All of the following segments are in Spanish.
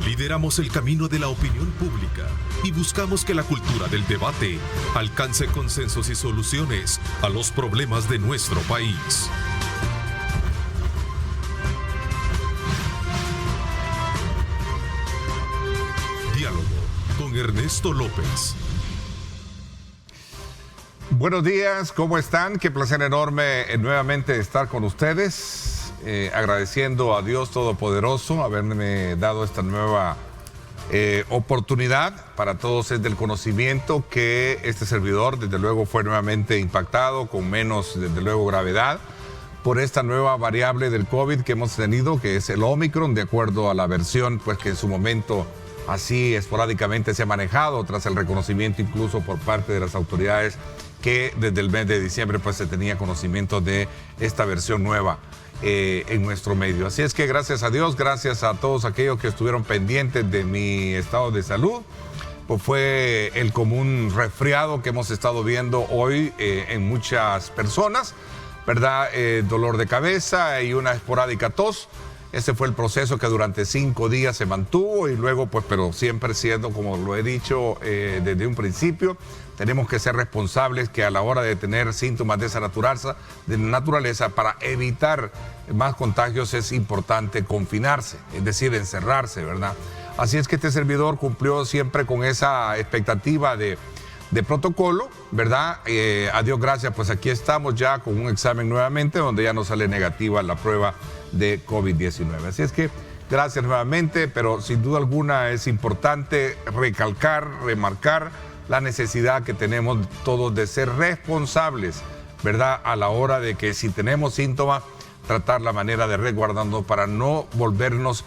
Lideramos el camino de la opinión pública y buscamos que la cultura del debate alcance consensos y soluciones a los problemas de nuestro país. Diálogo con Ernesto López. Buenos días, ¿cómo están? Qué placer enorme nuevamente estar con ustedes. Agradeciendo a Dios Todopoderoso haberme dado esta nueva oportunidad. Para todos es del conocimiento que este servidor desde luego fue nuevamente impactado con menos desde luego gravedad por esta nueva variable del COVID que hemos tenido, que es el Omicron, de acuerdo a la versión pues que en su momento así esporádicamente se ha manejado, tras el reconocimiento incluso por parte de las autoridades que desde el mes de diciembre pues se tenía conocimiento de esta versión nueva en nuestro medio. Así es que gracias a Dios, gracias a todos aquellos que estuvieron pendientes de mi estado de salud, pues fue el común resfriado que hemos estado viendo hoy en muchas personas, ¿verdad? Dolor de cabeza y una esporádica tos. Ese fue el proceso que durante 5 días se mantuvo y luego, pues, pero siempre siendo, como lo he dicho desde un principio, tenemos que ser responsables que a la hora de tener síntomas de esa naturaleza, para evitar más contagios es importante confinarse, es decir, encerrarse, ¿verdad? Así es que este servidor cumplió siempre con esa expectativa de protocolo, ¿verdad? A Dios gracias, pues aquí estamos ya con un examen nuevamente donde ya nos sale negativa la prueba de COVID-19. Así es que gracias nuevamente, pero sin duda alguna es importante remarcar la necesidad que tenemos todos de ser responsables, ¿verdad? A la hora de que si tenemos síntomas, tratar la manera de resguardarnos para no volvernos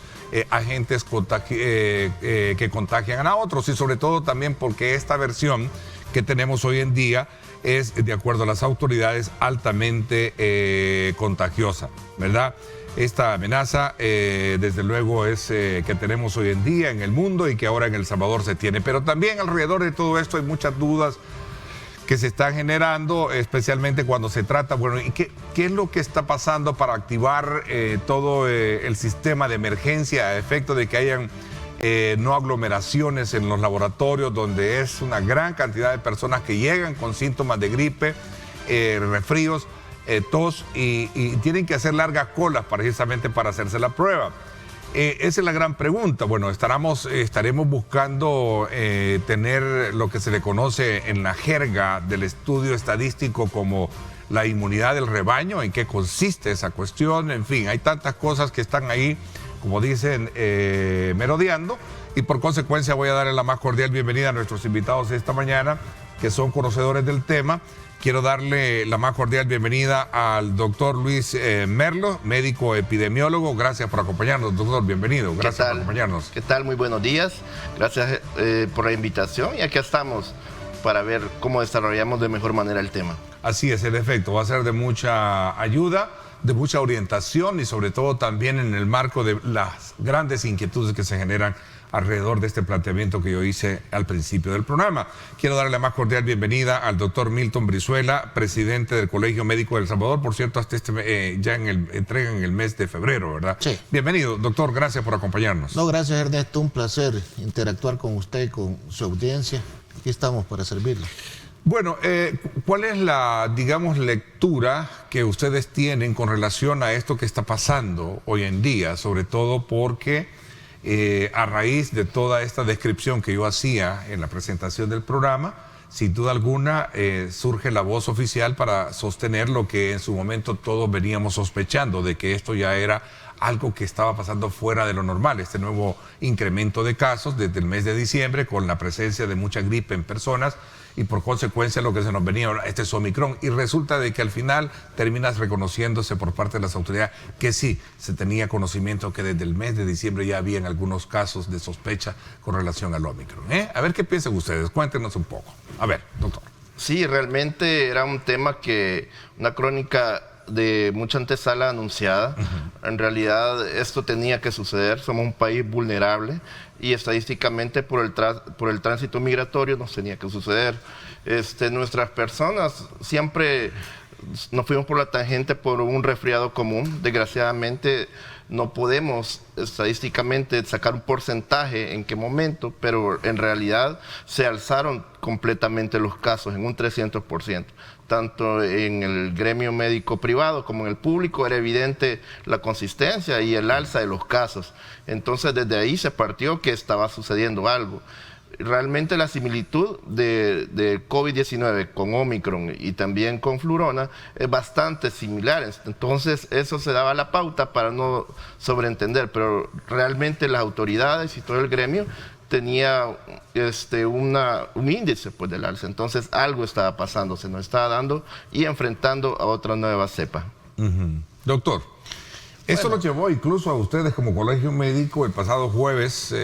agentes que contagian a otros, y sobre todo también porque esta versión que tenemos hoy en día es, de acuerdo a las autoridades, altamente contagiosa, ¿verdad? Esta amenaza, desde luego, es que tenemos hoy en día en el mundo y que ahora en El Salvador se tiene. Pero también alrededor de todo esto hay muchas dudas que se están generando, especialmente cuando se trata, bueno, ¿y qué es lo que está pasando para activar todo el sistema de emergencia a efecto de que hayan no aglomeraciones en los laboratorios, donde es una gran cantidad de personas que llegan con síntomas de gripe, resfríos, tos y tienen que hacer largas colas precisamente para hacerse la prueba? Esa es la gran pregunta. Bueno, estaremos buscando tener lo que se le conoce en la jerga del estudio estadístico como la inmunidad del rebaño. ¿En qué consiste esa cuestión? En fin, hay tantas cosas que están ahí, como dicen, merodeando, y por consecuencia voy a darle la más cordial bienvenida a nuestros invitados esta mañana, que son conocedores del tema. Quiero darle la más cordial bienvenida al doctor Luis Merlo, médico epidemiólogo. Gracias por acompañarnos, doctor. Bienvenido. Gracias por acompañarnos. ¿Qué tal? Muy buenos días. Gracias por la invitación. Y aquí estamos para ver cómo desarrollamos de mejor manera el tema. Así es, en efecto. Va a ser de mucha ayuda, de mucha orientación y sobre todo también en el marco de las grandes inquietudes que se generan alrededor de este planteamiento que yo hice al principio del programa. Quiero darle la más cordial bienvenida al doctor Milton Brizuela, presidente del Colegio Médico de El Salvador. Por cierto, hasta ya entrega en el mes de febrero, ¿verdad? Sí. Bienvenido, doctor, gracias por acompañarnos. No, gracias, Ernesto, un placer interactuar con usted y con su audiencia. Aquí estamos para servirle. Bueno, ¿cuál es la, digamos, lectura que ustedes tienen con relación a esto que está pasando hoy en día? Sobre todo porque a raíz de toda esta descripción que yo hacía en la presentación del programa, sin duda alguna surge la voz oficial para sostener lo que en su momento todos veníamos sospechando, de que esto ya era algo que estaba pasando fuera de lo normal, este nuevo incremento de casos desde el mes de diciembre, con la presencia de mucha gripe en personas y por consecuencia lo que se nos venía, este es Omicron, y resulta de que al final terminas reconociéndose por parte de las autoridades que sí, se tenía conocimiento que desde el mes de diciembre ya habían algunos casos de sospecha con relación al Omicron. A ver qué piensan ustedes, cuéntenos un poco. A ver, doctor. Sí, realmente era un tema una crónica de mucha antesala anunciada. En realidad esto tenía que suceder, somos un país vulnerable y estadísticamente por el tránsito migratorio nos tenía que suceder. Nuestras personas siempre nos fuimos por la tangente por un resfriado común. Desgraciadamente No podemos estadísticamente sacar un porcentaje en qué momento, pero en realidad se alzaron completamente los casos en un 300%. Tanto en el gremio médico privado como en el público era evidente la consistencia y el alza de los casos. Entonces desde ahí se partió que estaba sucediendo algo. Realmente la similitud de COVID-19 con Omicron y también con Flurona es bastante similar. Entonces eso se daba la pauta para no sobreentender, pero realmente las autoridades y todo el gremio tenía un índice pues, del alza. Entonces algo estaba pasando, se nos estaba dando y enfrentando a otra nueva cepa. Doctor, eso lo llevó incluso a ustedes como colegio médico el pasado jueves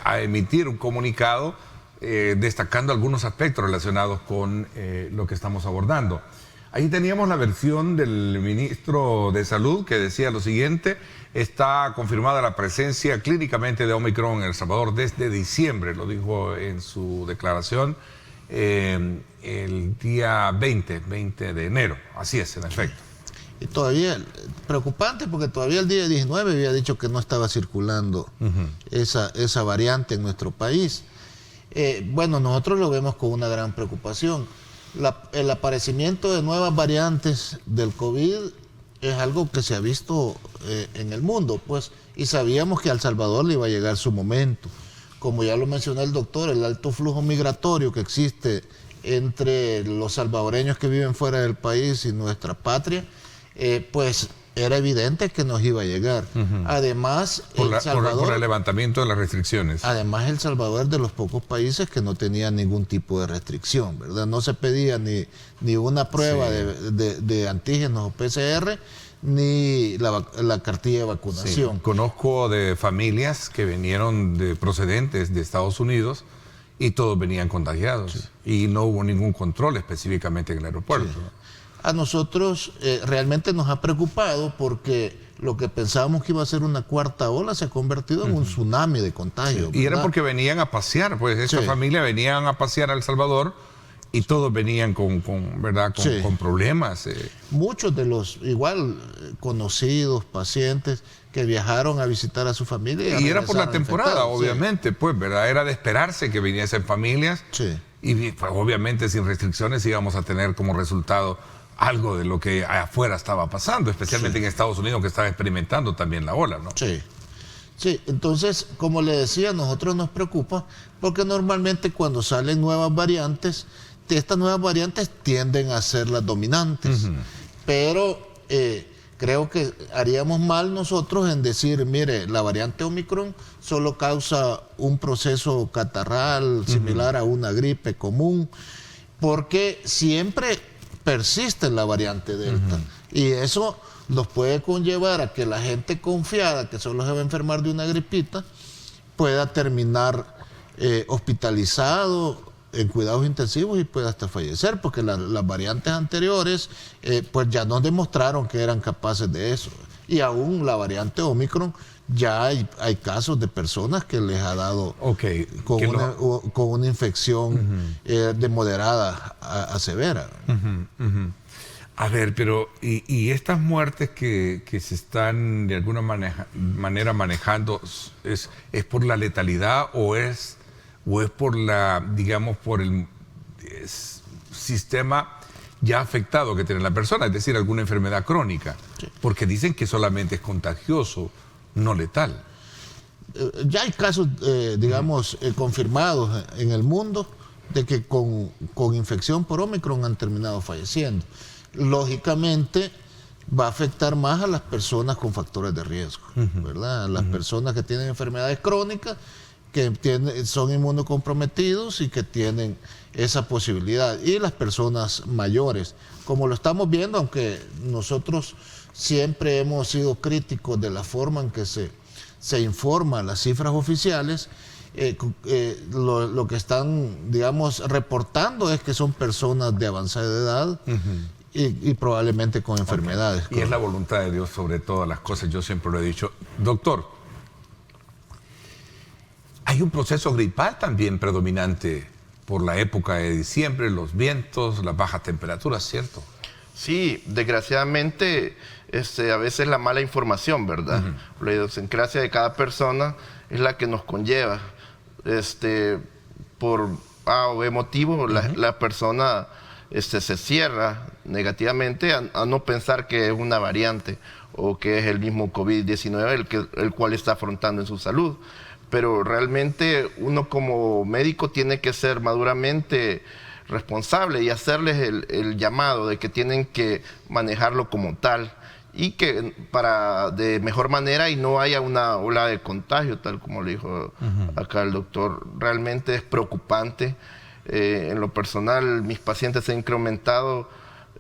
a emitir un comunicado destacando algunos aspectos relacionados con lo que estamos abordando. Ahí teníamos la versión del ministro de Salud que decía lo siguiente: está confirmada la presencia clínicamente de Omicron en El Salvador desde diciembre, lo dijo en su declaración el día 20 de enero. Así es, en efecto. Y todavía, preocupante porque todavía el día 19 había dicho que no estaba circulando esa variante en nuestro país. Bueno, nosotros lo vemos con una gran preocupación. El aparecimiento de nuevas variantes del COVID es algo que se ha visto en el mundo, pues, y sabíamos que a El Salvador le iba a llegar su momento. Como ya lo mencionó el doctor, el alto flujo migratorio que existe entre los salvadoreños que viven fuera del país y nuestra patria, pues era evidente que nos iba a llegar. Además, por el levantamiento de las restricciones. Además, El Salvador es de los pocos países que no tenía ningún tipo de restricción, ¿verdad? No se pedía ni una prueba de antígenos o PCR, ni la cartilla de vacunación. Sí. Conozco de familias que vinieron procedentes de Estados Unidos y todos venían contagiados y no hubo ningún control específicamente en el aeropuerto. Sí. A nosotros realmente nos ha preocupado porque lo que pensábamos que iba a ser una cuarta ola se ha convertido en un tsunami de contagio. Y era porque venían a pasear, pues esta familia venían a pasear a El Salvador y todos venían con problemas. Muchos de los conocidos, pacientes que viajaron a visitar a su familia. Y era por la temporada, obviamente, pues, ¿verdad? Era de esperarse que viniesen familias. Sí. Y pues, obviamente sin restricciones íbamos a tener como resultado algo de lo que afuera estaba pasando, especialmente en Estados Unidos, que estaba experimentando también la ola, ¿no? Sí. Sí, entonces, como le decía, a nosotros nos preocupa porque normalmente cuando salen nuevas variantes, estas nuevas variantes tienden a ser las dominantes. Pero creo que haríamos mal nosotros en decir, mire, la variante Omicron solo causa un proceso catarral similar a una gripe común, porque siempre persiste la variante Delta. Y eso nos puede conllevar a que la gente confiada, que solo se va a enfermar de una gripita, pueda terminar hospitalizado en cuidados intensivos y pueda hasta fallecer, porque las variantes anteriores pues ya nos demostraron que eran capaces de eso. Y aún la variante Omicron, ya hay casos de personas que les ha dado con una infección de moderada a severa. A ver, pero ¿y estas muertes que se están de alguna manera manejando es por la letalidad o es por por el sistema ya afectado que tiene la persona, es decir, alguna enfermedad crónica? Porque dicen que solamente es contagioso, no letal. Ya hay casos, confirmados en el mundo de que con infección por Omicron han terminado falleciendo. Lógicamente va a afectar más a las personas con factores de riesgo, ¿verdad? A las personas que tienen enfermedades crónicas, que son inmunocomprometidos y que tienen esa posibilidad. Y las personas mayores, como lo estamos viendo, aunque nosotros siempre hemos sido críticos de la forma en que se informan las cifras oficiales, lo que están, reportando es que son personas de avanzada edad y probablemente con enfermedades. Y es la voluntad de Dios sobre todas las cosas, yo siempre lo he dicho. Doctor, hay un proceso gripal también predominante por la época de diciembre, los vientos, las bajas temperaturas, ¿cierto? Sí, desgraciadamente a veces la mala información, ¿verdad? La idiosincrasia de cada persona es la que nos conlleva. Por A o B motivo, la persona se cierra negativamente a no pensar que es una variante o que es el mismo COVID-19 el cual está afrontando en su salud. Pero realmente uno como médico tiene que ser maduramente responsable y hacerles el llamado de que tienen que manejarlo como tal y que de mejor manera y no haya una ola de contagio, tal como le dijo acá el doctor. Realmente es preocupante. En lo personal, mis pacientes se han incrementado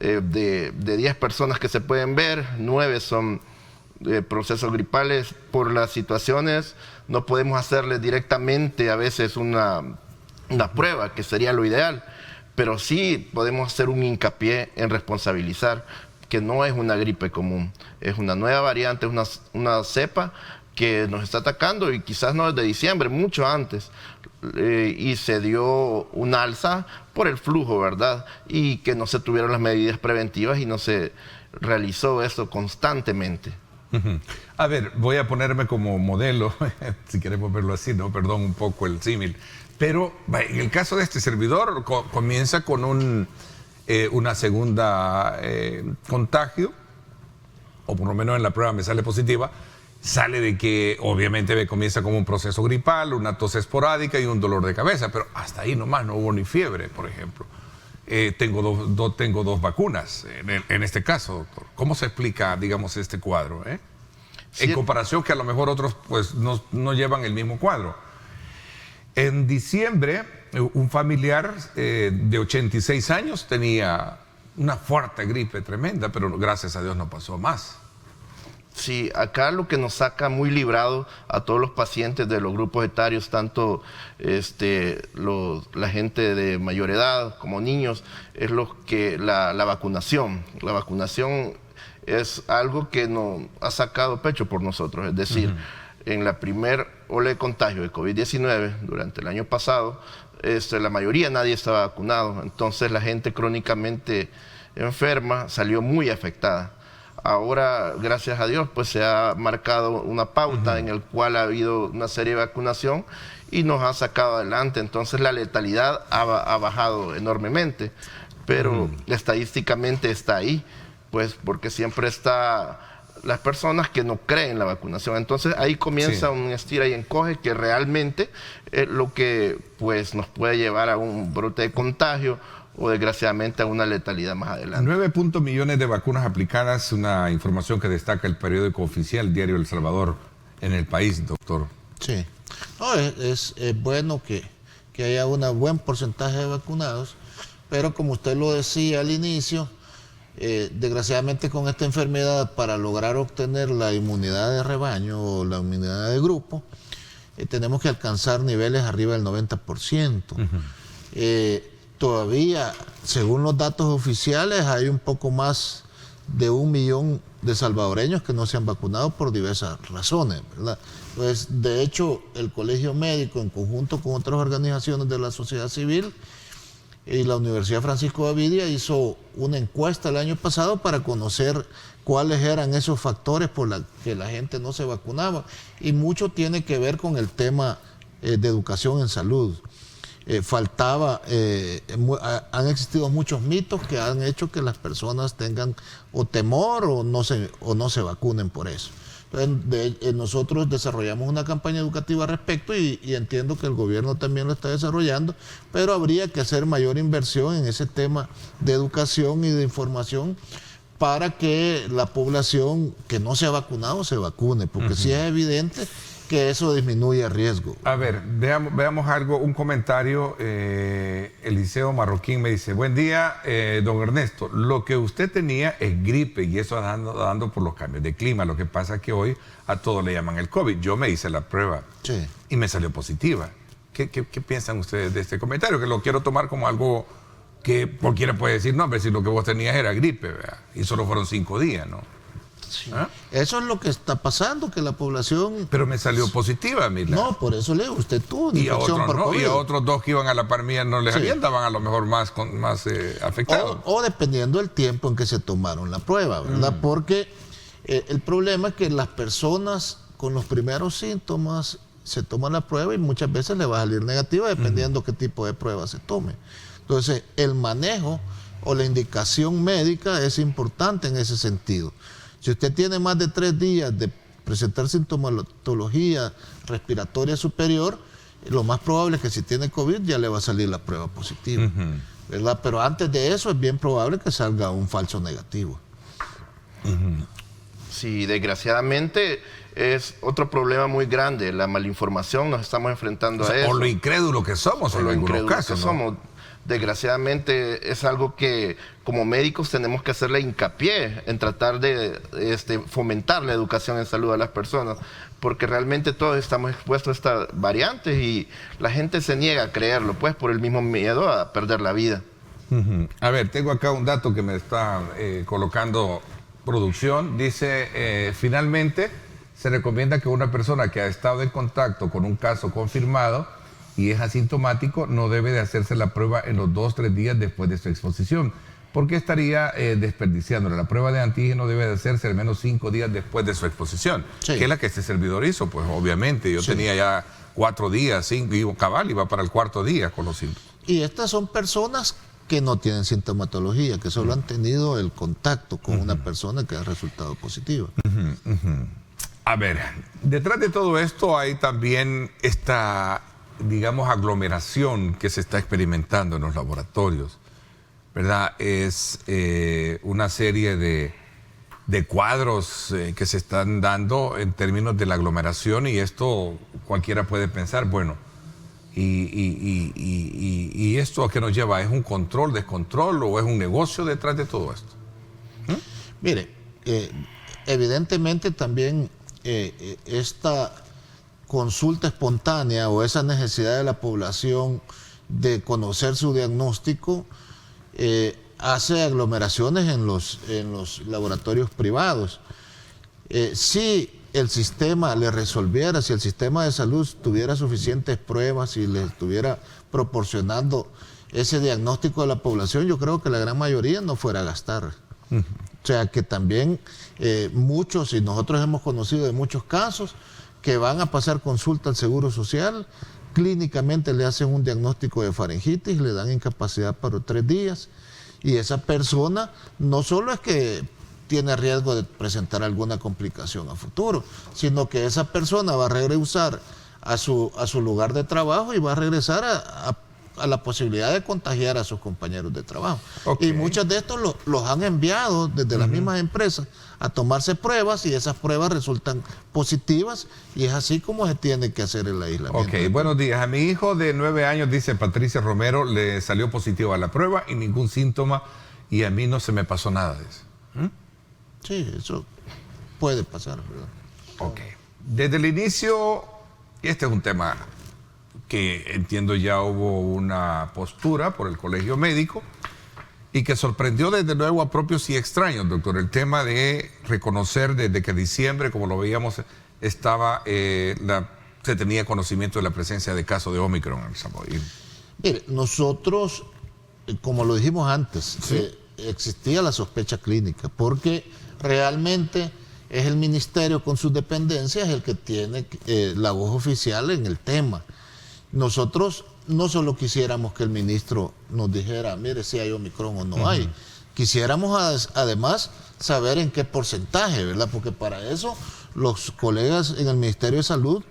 de 10 personas que se pueden ver, 9 son procesos gripales. Por las situaciones no podemos hacerles directamente a veces una prueba, que sería lo ideal, pero sí podemos hacer un hincapié en responsabilizar que no es una gripe común, es una nueva variante, es una cepa que nos está atacando y quizás no desde diciembre, mucho antes, y se dio un alza por el flujo, ¿verdad? Y que no se tuvieron las medidas preventivas y no se realizó eso constantemente. A ver, voy a ponerme como modelo, si queremos verlo así, ¿no? Perdón un poco el símil. Pero en el caso de este servidor, comienza con una segunda contagio, o por lo menos en la prueba me sale positiva. Sale de que obviamente comienza como un proceso gripal, una tos esporádica y un dolor de cabeza, pero hasta ahí nomás, no hubo ni fiebre, por ejemplo. Tengo dos vacunas en este caso, doctor. ¿Cómo se explica, digamos, este cuadro? Sí. En comparación que a lo mejor otros pues no llevan el mismo cuadro. En diciembre, un familiar de 86 años tenía una fuerte gripe tremenda, pero gracias a Dios no pasó más. Sí, acá lo que nos saca muy librado a todos los pacientes de los grupos etarios, tanto la gente de mayor edad como niños, es la vacunación. La vacunación es algo que nos ha sacado pecho por nosotros. Es decir, en la primer ola de contagio de COVID-19 durante el año pasado, la mayoría nadie estaba vacunado. Entonces la gente crónicamente enferma salió muy afectada. Ahora, gracias a Dios, pues se ha marcado una pauta en el cual ha habido una serie de vacunación y nos ha sacado adelante. Entonces la letalidad ha bajado enormemente, pero estadísticamente está ahí, pues porque siempre está las personas que no creen la vacunación. Entonces ahí comienza un estira y encoge que realmente es lo que pues nos puede llevar a un brote de contagio o desgraciadamente a una letalidad más adelante. 9 millones de vacunas aplicadas, una información que destaca el periódico oficial Diario El Salvador en el país, doctor. Sí, no, es bueno que haya un buen porcentaje de vacunados, pero como usted lo decía al inicio, desgraciadamente con esta enfermedad, para lograr obtener la inmunidad de rebaño o la inmunidad de grupo, tenemos que alcanzar niveles arriba del 90%. Todavía, según los datos oficiales, hay un poco más de 1 millón de salvadoreños que no se han vacunado por diversas razones, ¿verdad? Pues, de hecho, el Colegio Médico, en conjunto con otras organizaciones de la sociedad civil y la Universidad Francisco de Avidia, hizo una encuesta el año pasado para conocer cuáles eran esos factores por los que la gente no se vacunaba. Y mucho tiene que ver con el tema de educación en salud. Han existido muchos mitos que han hecho que las personas tengan o temor o no se vacunen por eso. Entonces, nosotros desarrollamos una campaña educativa al respecto y entiendo que el gobierno también lo está desarrollando, pero habría que hacer mayor inversión en ese tema de educación y de información para que la población que no se ha vacunado se vacune, porque sí es evidente que eso disminuye el riesgo. A ver, veamos algo, un comentario. Eliseo Marroquín me dice: buen día, don Ernesto, lo que usted tenía es gripe y eso dando por los cambios de clima. Lo que pasa es que hoy a todo le llaman el COVID. Yo me hice la prueba y me salió positiva. ¿Qué piensan ustedes de este comentario? Que lo quiero tomar como algo que cualquiera puede decir, no, pero si lo que vos tenías era gripe, ¿verdad? Y solo fueron 5 días, ¿no? Sí. ¿Ah? Eso es lo que está pasando, que la población... Pero me salió positiva, mira. No, por eso le digo, usted tuvo una Y a infección otros por no, COVID. y a otros dos que iban a la par mía no les Sí. andaban a lo mejor más afectados. O dependiendo del tiempo en que se tomaron la prueba, ¿verdad? Porque el problema es que las personas con los primeros síntomas se toman la prueba y muchas veces le va a salir negativa dependiendo qué tipo de prueba se tome. Entonces, el manejo o la indicación médica es importante en ese sentido. Si usted tiene más de 3 días de presentar sintomatología respiratoria superior, lo más probable es que si tiene COVID ya le va a salir la prueba positiva, ¿verdad? Pero antes de eso es bien probable que salga un falso negativo. Sí, desgraciadamente es otro problema muy grande, la malinformación, nos estamos enfrentando a eso. O lo incrédulo que somos en lo algunos incrédulos casos, que ¿no? somos. Desgraciadamente es algo que como médicos tenemos que hacerle hincapié en tratar de fomentar la educación en salud a las personas, porque realmente todos estamos expuestos a estas variantes y la gente se niega a creerlo, pues por el mismo miedo a perder la vida. A ver, tengo acá un dato que me está colocando producción. Dice, finalmente se recomienda que una persona que ha estado en contacto con un caso confirmado y es asintomático no debe de hacerse la prueba en los 2-3 días después de su exposición, porque estaría desperdiciándola. La prueba de antígeno debe de hacerse al menos 5 días después de su exposición, Sí. que es la que este servidor hizo, pues obviamente. Yo tenía ya 4 días, 5, y cabal, iba para el 4.º día con los síntomas. Y estas son personas que no tienen sintomatología, que solo han tenido el contacto con una persona que ha resultado positiva. A ver, detrás de todo esto hay también esta, digamos, aglomeración que se está experimentando en los laboratorios, ¿verdad? Es una serie de cuadros que se están dando en términos de la aglomeración, y esto cualquiera puede pensar, bueno, y esto a qué nos lleva, ¿es un control, descontrol o es un negocio detrás de todo esto? Mire, evidentemente también esta consulta espontánea o esa necesidad de la población de conocer su diagnóstico hace aglomeraciones en los laboratorios privados. Si el sistema le resolviera, si el sistema de salud tuviera suficientes pruebas y le estuviera proporcionando ese diagnóstico a la población, yo creo que la gran mayoría no fuera a gastar. O sea que también muchos, y nosotros hemos conocido de muchos casos, que van a pasar consulta al Seguro Social, clínicamente le hacen un diagnóstico de faringitis, le dan incapacidad para 3 días, y esa persona no solo es que tiene riesgo de presentar alguna complicación a futuro, sino que esa persona va a regresar a su lugar de trabajo y va a regresar a la posibilidad de contagiar a sus compañeros de trabajo. Okay. Y muchos de estos los han enviado desde las mismas empresas a tomarse pruebas, y esas pruebas resultan positivas, y es así como se tiene que hacer el aislamiento. Ok, buenos días. A mi hijo de 9 años, dice Patricia Romero, le salió positivo a la prueba y ningún síntoma, y a mí no se me pasó nada de eso. Sí, eso puede pasar, ¿verdad? Ok. Desde el inicio, y este es un tema que entiendo ya hubo una postura por el Colegio Médico y que sorprendió desde luego a propios y extraños, doctor, el tema de reconocer desde que diciembre, como lo veíamos, se tenía conocimiento de la presencia de casos de Omicron en El Salvador. Mire, nosotros, como lo dijimos antes, Sí. Existía la sospecha clínica, porque realmente es el ministerio con sus dependencias el que tiene la voz oficial en el tema. Nosotros no solo quisiéramos que el ministro nos dijera, mire, si hay Omicron o no hay, quisiéramos además saber en qué porcentaje, ¿verdad? Porque para eso los colegas en el Ministerio de Salud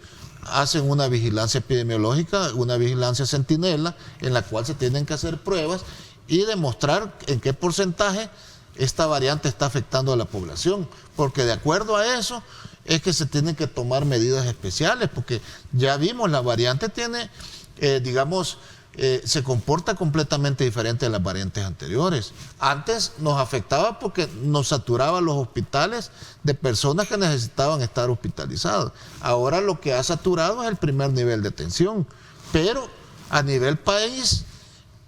hacen una vigilancia epidemiológica, una vigilancia centinela, en la cual se tienen que hacer pruebas y demostrar en qué porcentaje esta variante está afectando a la población, porque de acuerdo a eso es que se tienen que tomar medidas especiales, porque ya vimos, la variante tiene, se comporta completamente diferente de las variantes anteriores. Antes nos afectaba porque nos saturaba los hospitales de personas que necesitaban estar hospitalizadas. Ahora lo que ha saturado es el primer nivel de atención, pero a nivel país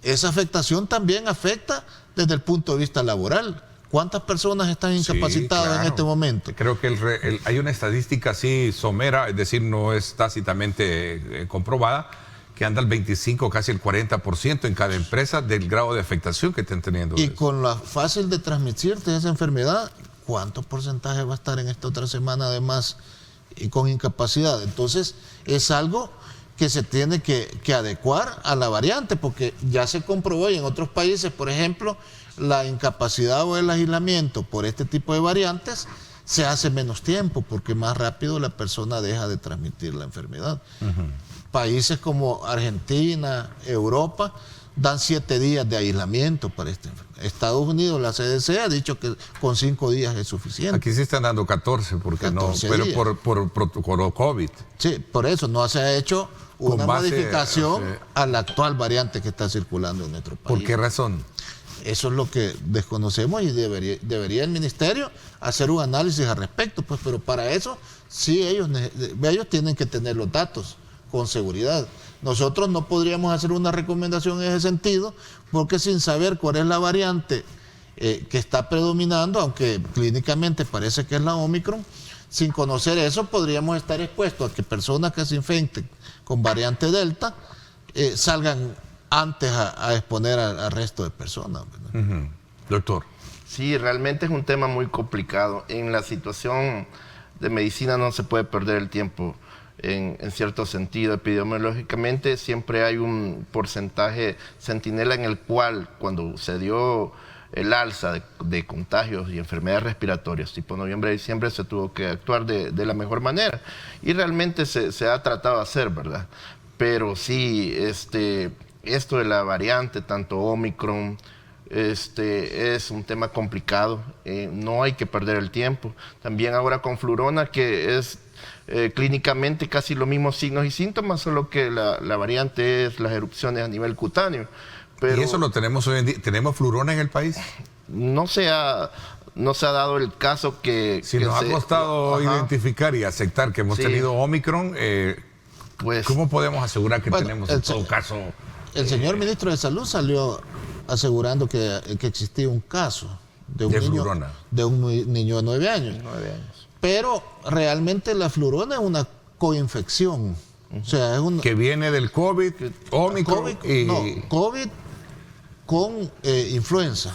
esa afectación también afecta desde el punto de vista laboral. ¿Cuántas personas están Sí, incapacitadas claro. en este momento? Creo que hay una estadística así somera, es decir, no es tácitamente comprobada, que anda el 25, casi el 40% en cada empresa del grado de afectación que estén teniendo. Y con la fácil de transmitirte esa enfermedad, ¿cuánto porcentaje va a estar en esta otra semana además y con incapacidad? Entonces, es algo que se tiene que adecuar a la variante, porque ya se comprobó y en otros países, por ejemplo, la incapacidad o el aislamiento por este tipo de variantes se hace menos tiempo, porque más rápido la persona deja de transmitir la enfermedad. Países como Argentina, Europa, dan 7 días de aislamiento para esta enfermedad. Estados Unidos, la CDC, ha dicho que con 5 días es suficiente. Aquí sí están dando 14, porque 14 no, pero días. por protocolo COVID. Sí, por eso no se ha hecho Con una base, modificación a la actual variante que está circulando en nuestro país. ¿Por qué razón? Eso es lo que desconocemos y debería el ministerio hacer un análisis al respecto, pues, pero para eso sí ellos tienen que tener los datos con seguridad. Nosotros no podríamos hacer una recomendación en ese sentido, porque sin saber cuál es la variante que está predominando, aunque clínicamente parece que es la Omicron, sin conocer eso podríamos estar expuestos a que personas que se infecten con variante Delta salgan antes a exponer al resto de personas, ¿verdad? Doctor. Sí, realmente es un tema muy complicado. En la situación de medicina no se puede perder el tiempo en cierto sentido. Epidemiológicamente siempre hay un porcentaje centinela en el cual, cuando se dio el alza de contagios y enfermedades respiratorias, tipo noviembre-diciembre, se tuvo que actuar de la mejor manera. Y realmente se ha tratado de hacer, ¿verdad? Pero sí, esto de la variante, tanto Omicron, es un tema complicado. No hay que perder el tiempo. También ahora con Flurona, que es clínicamente casi los mismos signos y síntomas, solo que la variante es las erupciones a nivel cutáneo. Pero ¿Y eso lo tenemos hoy en día? ¿Tenemos Flurona en el país? no se ha dado el caso que... Si que nos ha costado identificar y aceptar que hemos Sí. tenido Omicron, pues, ¿cómo podemos asegurar que Bueno, tenemos en todo caso? El señor ministro de Salud salió asegurando que existía un caso de un De niño flurona. de un niño de 9 años. 9 años. Pero realmente la flurona es una coinfección. O sea, es un Que viene del COVID, Omicron COVID con influenza.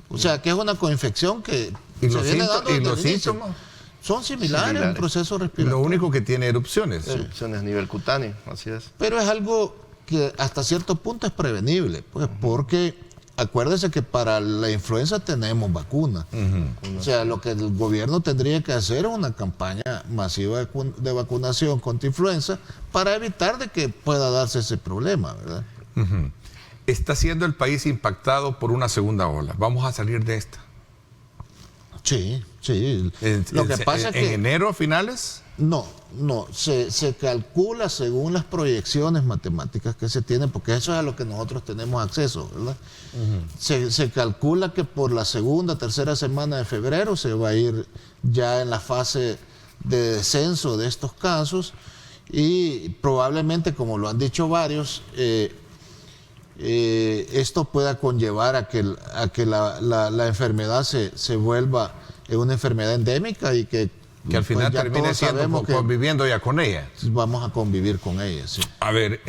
O sea, que es una coinfección que ¿Y se los viene síntomas? dando ¿Y desde los el inicio. síntomas? Son similares, un proceso Lo respiratorio. único que tiene erupciones. Erupciones a nivel cutáneo, así es. Pero es algo que hasta cierto punto es prevenible, pues, porque acuérdese que para la influenza tenemos vacuna. O sea, lo que el gobierno tendría que hacer es una campaña masiva de vacunación contra influenza para evitar de que pueda darse ese problema, ¿verdad? Está siendo el país impactado por una segunda ola. Vamos a salir de esta. Sí, sí. Lo que pasa es ¿En que enero a finales? no, se calcula según las proyecciones matemáticas que se tienen, porque eso es a lo que nosotros tenemos acceso, ¿verdad? Se calcula que por la segunda, tercera semana de febrero se va a ir ya en la fase de descenso de estos casos y probablemente, como lo han dicho varios, esto pueda conllevar a que la enfermedad se vuelva una enfermedad endémica y que Que al final pues ya termine todos siendo sabemos que conviviendo ya con ella. vamos a convivir con ella, sí. A ver,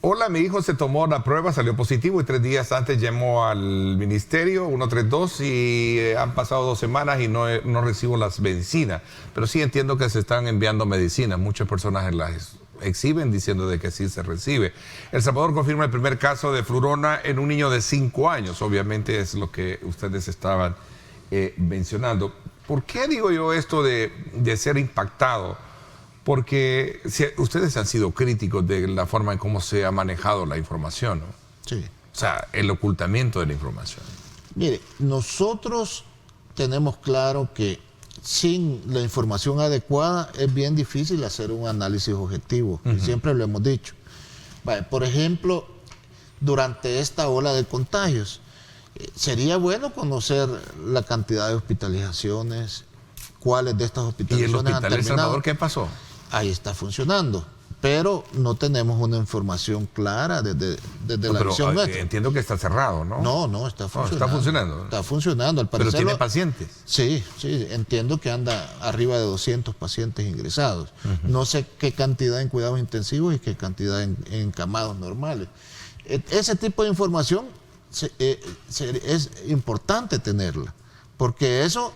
hola, mi hijo se tomó la prueba, salió positivo y 3 días antes llamó al ministerio, 132, y han pasado 2 semanas y no recibo las medicinas. Pero sí entiendo que se están enviando medicinas. Muchas personas las exhiben diciendo de que sí se recibe. El Salvador confirma el primer caso de flurona en un niño de 5 años. Obviamente es lo que ustedes estaban mencionando. ¿Por qué digo yo esto de ser impactado? Porque ustedes han sido críticos de la forma en cómo se ha manejado la información, ¿no? Sí. O sea, el ocultamiento de la información. Mire, nosotros tenemos claro que sin la información adecuada es bien difícil hacer un análisis objetivo, y siempre lo hemos dicho. Por ejemplo, durante esta ola de contagios, sería bueno conocer la cantidad de hospitalizaciones, cuáles de estas ¿Y el hospitalizaciones han hospital de El terminado. Salvador qué pasó? Ahí está funcionando, pero no tenemos una información clara desde la visión nuestra. Entiendo que está cerrado, ¿no? No, está funcionando. Está funcionando. Está funcionando. Al parecer, pero tiene pacientes. Sí, entiendo que anda arriba de 200 pacientes ingresados. No sé qué cantidad en cuidados intensivos y qué cantidad en encamados normales. Ese tipo de información es importante tenerla, porque eso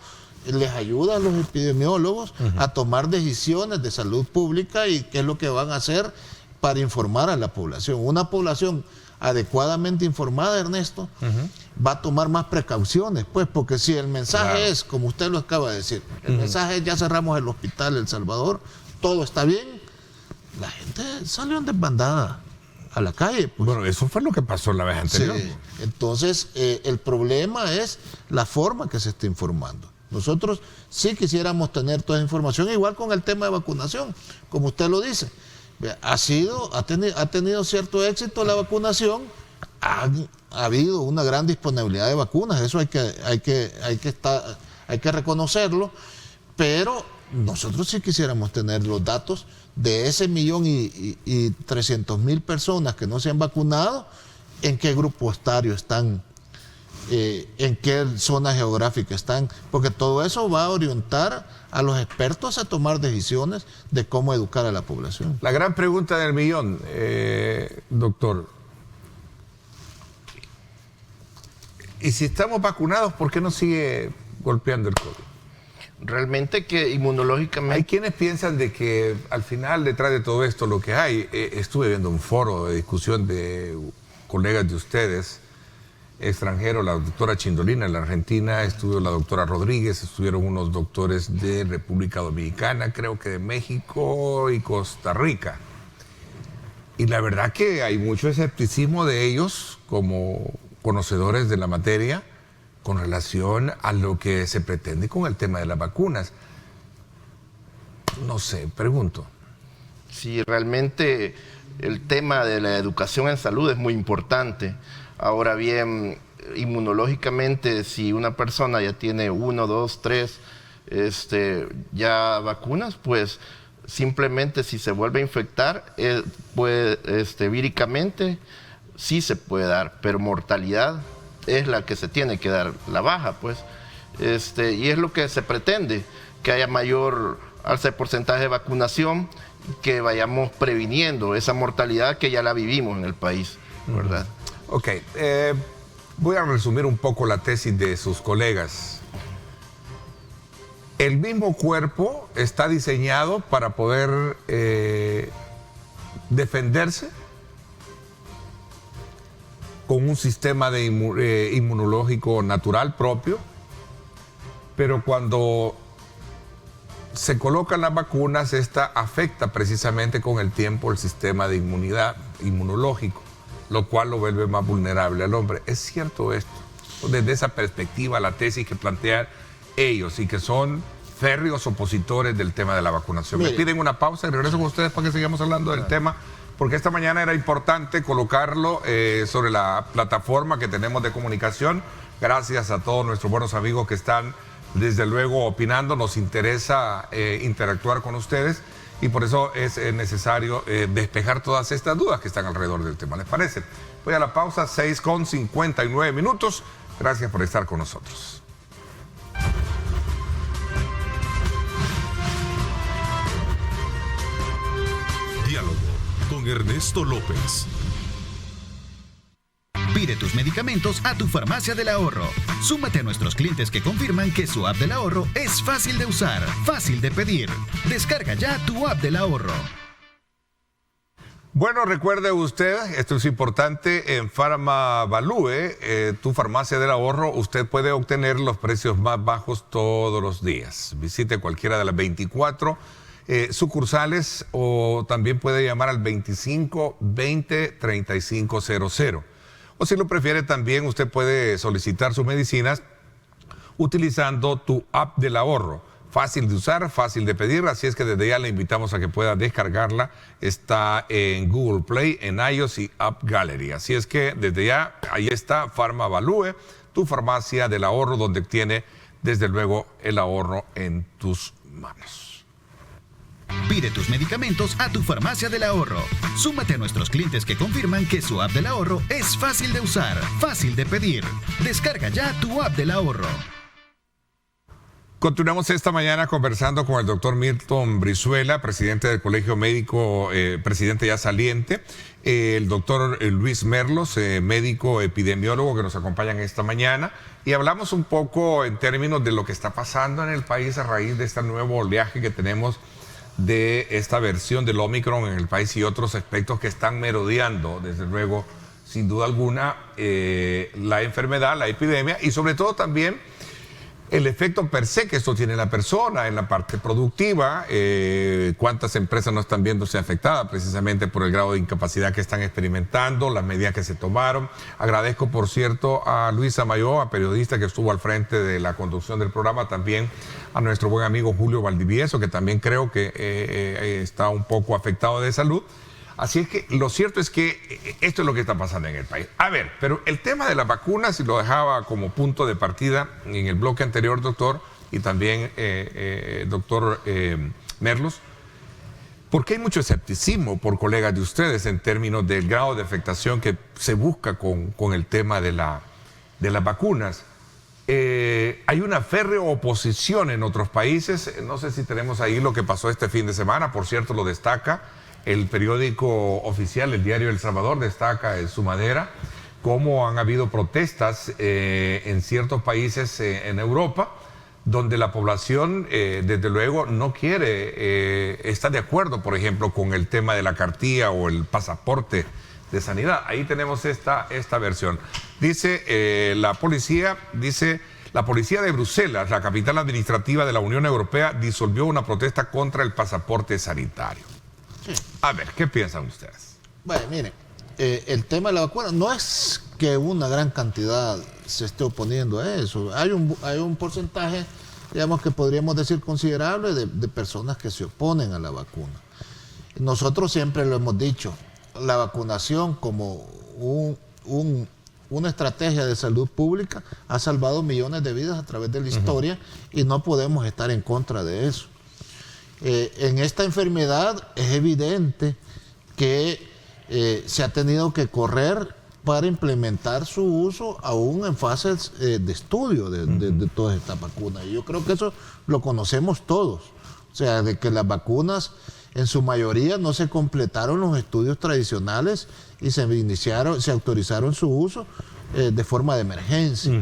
les ayuda a los epidemiólogos a tomar decisiones de salud pública y qué es lo que van a hacer para informar a la población. Una población adecuadamente informada, Ernesto, va a tomar más precauciones, pues, porque si el mensaje es, como usted lo acaba de decir, el mensaje es: ya cerramos el hospital El Salvador, todo está bien, la gente salió en desbandada a la calle. Pues. Bueno, eso fue lo que pasó la vez anterior. Sí. Entonces, el problema es la forma que se está informando. Nosotros sí quisiéramos tener toda esa información, igual con el tema de vacunación, como usted lo dice. Ha tenido cierto éxito la vacunación, ha habido una gran disponibilidad de vacunas, eso hay que reconocerlo, pero nosotros sí quisiéramos tener los datos de ese 1.300.000 personas que no se han vacunado, en qué grupo etario están, en qué zona geográfica están, porque todo eso va a orientar a los expertos a tomar decisiones de cómo educar a la población. La gran pregunta del millón, doctor, ¿y si estamos vacunados, por qué nos sigue golpeando el COVID? Realmente que inmunológicamente... Hay quienes piensan de que al final, detrás de todo esto, lo que hay, estuve viendo un foro de discusión de colegas de ustedes, extranjeros, la doctora Chindolina en la Argentina, estuvo la doctora Rodríguez, estuvieron unos doctores de República Dominicana, creo que de México y Costa Rica. Y la verdad que hay mucho escepticismo de ellos como conocedores de la materia con relación a lo que se pretende con el tema de las vacunas. No sé, pregunto. Sí, realmente el tema de la educación en salud es muy importante. Ahora bien, inmunológicamente, si una persona ya tiene 1, 2, 3 ya vacunas, pues simplemente si se vuelve a infectar, víricamente sí se puede dar, pero mortalidad es la que se tiene que dar, la baja, pues. Y es lo que se pretende, que haya mayor alza de porcentaje de vacunación, que vayamos previniendo esa mortalidad que ya la vivimos en el país, ¿verdad? Ok, voy a resumir un poco la tesis de sus colegas. El mismo cuerpo está diseñado para poder defenderse con un sistema de inmunológico natural propio, pero cuando se colocan las vacunas, esta afecta precisamente con el tiempo el sistema de inmunidad inmunológico, lo cual lo vuelve más vulnerable al hombre. ¿Es cierto esto? Desde esa perspectiva, la tesis que plantean ellos y que son férreos opositores del tema de la vacunación. Me piden una pausa y regreso con ustedes para que sigamos hablando del tema, porque esta mañana era importante colocarlo sobre la plataforma que tenemos de comunicación. Gracias a todos nuestros buenos amigos que están, desde luego, opinando. Nos interesa interactuar con ustedes y por eso es necesario despejar todas estas dudas que están alrededor del tema. ¿Les parece? Voy a la pausa, 6:59. Gracias por estar con nosotros. Diálogo con Ernesto López. Pide tus medicamentos a tu Farmacia del Ahorro. Súmate a nuestros clientes que confirman que su app del ahorro es fácil de usar, fácil de pedir. Descarga ya tu app del ahorro. Bueno, recuerde usted, esto es importante, en Farmavalue, tu Farmacia del Ahorro, usted puede obtener los precios más bajos todos los días. Visite cualquiera de las 24 sucursales o también puede llamar al 25 20 35 00. O si lo prefiere, también usted puede solicitar sus medicinas utilizando tu app del ahorro. Fácil de usar, fácil de pedir, así es que desde ya le invitamos a que pueda descargarla. Está en Google Play, en iOS y App Gallery. Así es que desde ya, ahí está Farmavalue, tu farmacia del ahorro, donde tiene desde luego el ahorro en tus manos. Pide tus medicamentos a tu farmacia del ahorro. Súmate a nuestros clientes que confirman que su app del ahorro es fácil de usar, fácil de pedir. Descarga ya tu app del ahorro. Continuamos esta mañana conversando con el doctor Milton Brizuela, presidente del Colegio Médico, presidente ya saliente, el doctor Luis Merlos, médico epidemiólogo que nos acompañan esta mañana, y hablamos un poco en términos de lo que está pasando en el país a raíz de este nuevo oleaje que tenemos de esta versión del Omicron en el país y otros aspectos que están merodeando, desde luego, sin duda alguna, la enfermedad, la epidemia y sobre todo también el efecto per se que esto tiene en la persona, en la parte productiva, cuántas empresas no están viéndose afectadas precisamente por el grado de incapacidad que están experimentando, las medidas que se tomaron. Agradezco, por cierto, a Luisa Mayoa, periodista que estuvo al frente de la conducción del programa, también a nuestro buen amigo Julio Valdivieso, que también creo que está un poco afectado de salud. Así es que lo cierto es que esto es lo que está pasando en el país. A ver, pero el tema de las vacunas, y lo dejaba como punto de partida en el bloque anterior, doctor, y también doctor Merlos, porque hay mucho escepticismo por colegas de ustedes en términos del grado de afectación que se busca con el tema de las vacunas. Hay una férrea oposición en otros países. No sé si tenemos ahí lo que pasó este fin de semana, por cierto, lo destaca el periódico oficial, el diario El Salvador, destaca en su madera cómo han habido protestas en ciertos países en Europa, donde la población, desde luego, no quiere, está de acuerdo, por ejemplo, con el tema de la cartilla o el pasaporte de sanidad. Ahí tenemos esta versión. Dice la policía de Bruselas, la capital administrativa de la Unión Europea, disolvió una protesta contra el pasaporte sanitario. Sí. A ver, ¿qué piensan ustedes? Bueno, miren, el tema de la vacuna no es que una gran cantidad se esté oponiendo a eso. Hay un porcentaje, digamos, que podríamos decir considerable de personas que se oponen a la vacuna. Nosotros siempre lo hemos dicho, la vacunación como una estrategia de salud pública ha salvado millones de vidas a través de la historia y no podemos estar en contra de eso. En esta enfermedad es evidente que se ha tenido que correr para implementar su uso aún en fases de estudio de todas estas vacunas. Y yo creo que eso lo conocemos todos. O sea, de que las vacunas en su mayoría no se completaron los estudios tradicionales y se autorizaron su uso de forma de emergencia.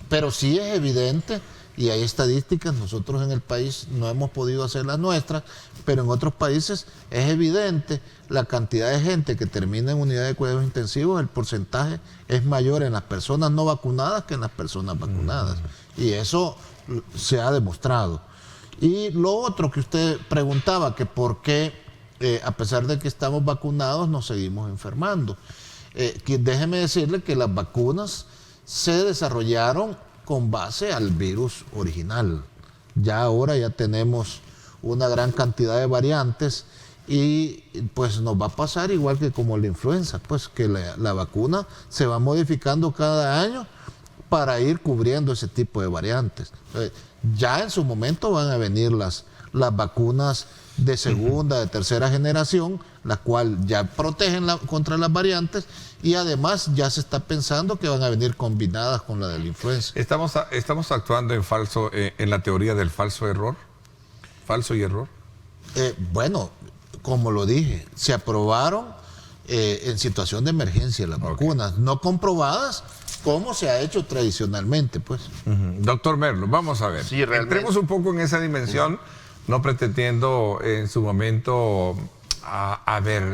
Pero sí es evidente, y hay estadísticas, nosotros en el país no hemos podido hacer las nuestras, pero en otros países es evidente la cantidad de gente que termina en unidad de cuidados intensivos, el porcentaje es mayor en las personas no vacunadas que en las personas vacunadas. Y eso se ha demostrado. Y lo otro que usted preguntaba, que por qué, a pesar de que estamos vacunados, nos seguimos enfermando. Déjeme decirle que las vacunas se desarrollaron con base al virus original. Ya ahora ya tenemos una gran cantidad de variantes y pues nos va a pasar igual que como la influenza, pues que la vacuna se va modificando cada año para ir cubriendo ese tipo de variantes. Ya en su momento van a venir las vacunas de segunda, de tercera generación, las cuales ya protegen contra las variantes y además ya se está pensando que van a venir combinadas con la de la influenza. ¿Estamos actuando en la teoría del falso y error? Bueno, como lo dije, se aprobaron en situación de emergencia las vacunas, no comprobadas como se ha hecho tradicionalmente, pues. Doctor Merlos, vamos a ver. Sí, entremos un poco en esa dimensión, no pretendiendo en su momento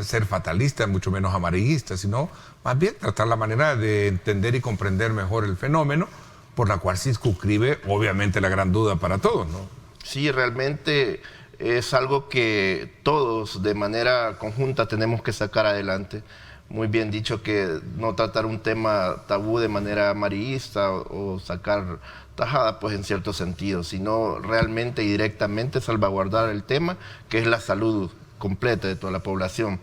ser fatalista, mucho menos amarillista, sino más bien tratar la manera de entender y comprender mejor el fenómeno, por la cual se inscribe obviamente la gran duda para todos, ¿no? Sí, realmente es algo que todos de manera conjunta tenemos que sacar adelante. Muy bien dicho que no tratar un tema tabú de manera amarillista o sacar tajada, pues en cierto sentido, sino realmente y directamente salvaguardar el tema, que es la salud completa de toda la población.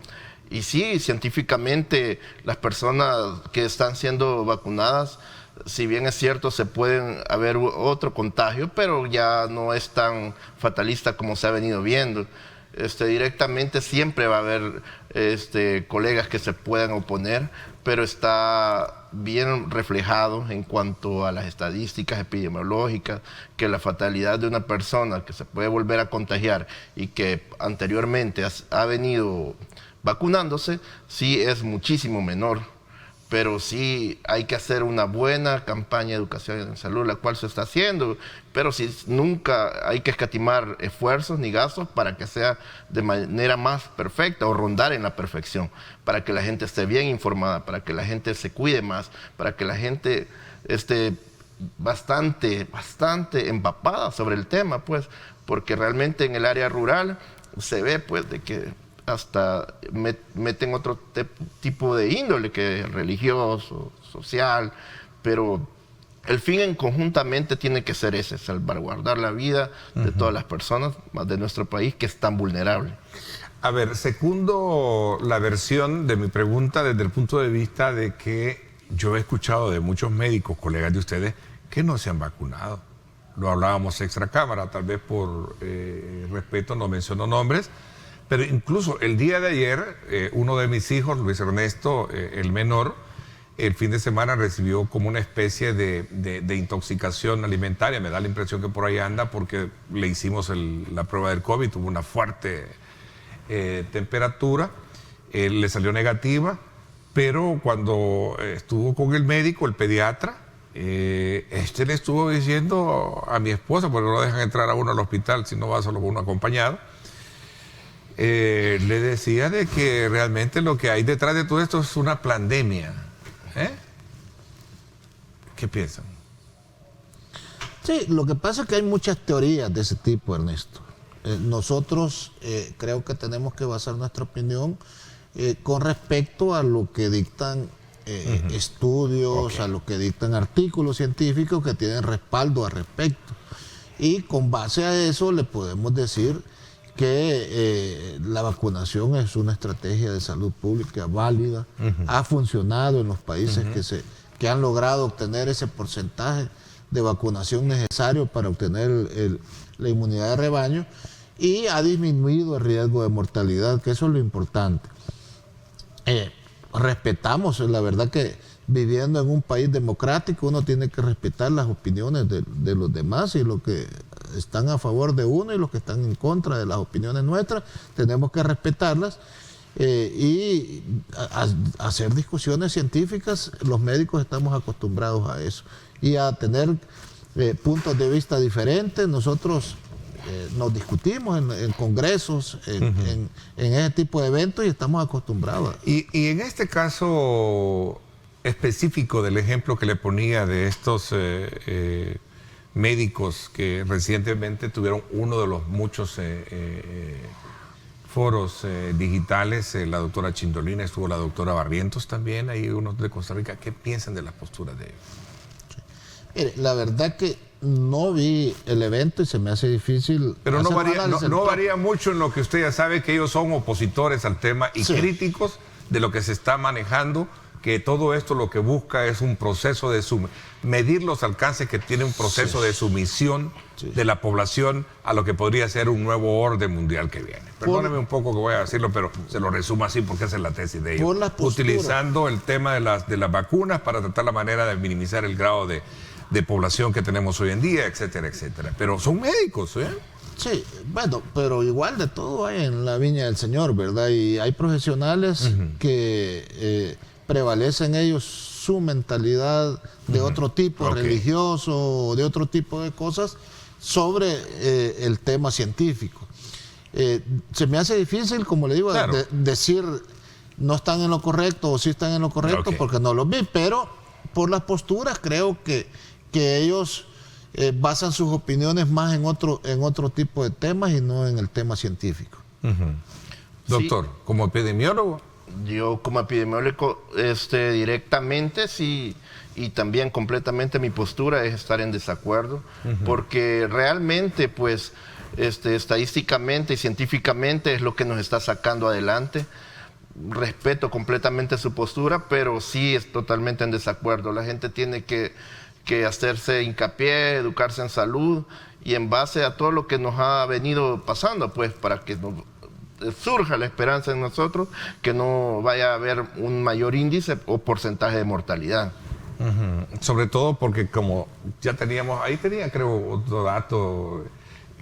Y sí, científicamente las personas que están siendo vacunadas si bien es cierto, se pueden haber otro contagio, pero ya no es tan fatalista como se ha venido viendo. Directamente siempre va a haber colegas que se puedan oponer, pero está bien reflejado en cuanto a las estadísticas epidemiológicas, que la fatalidad de una persona que se puede volver a contagiar y que anteriormente ha venido vacunándose, sí es muchísimo menor. Pero sí hay que hacer una buena campaña de educación en salud, la cual se está haciendo, pero sí nunca hay que escatimar esfuerzos ni gastos para que sea de manera más perfecta o rondar en la perfección, para que la gente esté bien informada, para que la gente se cuide más, para que la gente esté bastante empapada sobre el tema, pues, porque realmente en el área rural se ve, pues, de que hasta meten otro tipo de índole, que es religioso, social, pero el fin conjuntamente tiene que ser ese, salvaguardar la vida de todas las personas de nuestro país que es tan vulnerable. A ver, secundo la versión de mi pregunta desde el punto de vista de que yo he escuchado de muchos médicos, colegas de ustedes, que no se han vacunado. Lo hablábamos extra cámara, tal vez por respeto no menciono nombres, pero incluso el día de ayer, uno de mis hijos, Luis Ernesto, el menor, el fin de semana recibió como una especie de intoxicación alimentaria. Me da la impresión que por ahí anda porque le hicimos la prueba del COVID, tuvo una fuerte temperatura, le salió negativa, pero cuando estuvo con el médico, el pediatra, le estuvo diciendo a mi esposa, porque no dejan entrar a uno al hospital si no va solo con uno acompañado, le decía de que realmente lo que hay detrás de todo esto es una pandemia. ¿Qué piensan? Sí, lo que pasa es que hay muchas teorías de ese tipo, Ernesto. Nosotros creo que tenemos que basar nuestra opinión con respecto a lo que dictan estudios, a lo que dictan artículos científicos que tienen respaldo al respecto. Y con base a eso le podemos decir que la vacunación es una estrategia de salud pública válida, ha funcionado en los países que han logrado obtener ese porcentaje de vacunación necesario para obtener la inmunidad de rebaño, y ha disminuido el riesgo de mortalidad, que eso es lo importante. Respetamos, la verdad que viviendo en un país democrático uno tiene que respetar las opiniones de los demás, y los que están a favor de uno y los que están en contra de las opiniones nuestras, tenemos que respetarlas y hacer discusiones científicas. Los médicos estamos acostumbrados a eso y a tener puntos de vista diferentes. Nosotros nos discutimos en congresos, en ese tipo de eventos, y estamos acostumbrados. Y en este caso específico del ejemplo que le ponía de estos médicos que recientemente tuvieron uno de los muchos foros digitales, la doctora Chindolina, estuvo la doctora Barrientos también, hay unos de Costa Rica. ¿Qué piensan de las posturas de ellos? Mire, la verdad que no vi el evento y se me hace difícil. Pero no varía mucho en lo que usted ya sabe, que ellos son opositores al tema y críticos de lo que se está manejando, que todo esto lo que busca es un proceso de medir los alcances que tiene un proceso de sumisión de la población a lo que podría ser un nuevo orden mundial que viene. Perdóneme un poco que voy a decirlo, pero se lo resumo así porque esa es la tesis de ellos. Utilizando el tema de las vacunas para tratar la manera de minimizar el grado de población que tenemos hoy en día, etcétera, etcétera. Pero son médicos, ¿eh? Sí, bueno, pero igual de todo hay en la viña del Señor, ¿verdad? Y hay profesionales que prevalecen ellos su mentalidad de otro tipo, religioso, de otro tipo de cosas, sobre el tema científico. Se me hace difícil, como le digo, decir no están en lo correcto o sí están en lo correcto, porque no los vi, pero por las posturas creo que ellos basan sus opiniones más en otro tipo de temas y no en el tema científico. Doctor, como epidemiólogo. Yo como epidemiólogo directamente sí, y también completamente mi postura es estar en desacuerdo, porque realmente pues estadísticamente y científicamente es lo que nos está sacando adelante. respeto completamente su postura, pero sí es totalmente en desacuerdo. La gente tiene que hacerse hincapié, educarse en salud y en base a todo lo que nos ha venido pasando, pues para que surja la esperanza en nosotros, que no vaya a haber un mayor índice o porcentaje de mortalidad. Sobre todo porque como ya teníamos, ahí tenía creo otro dato,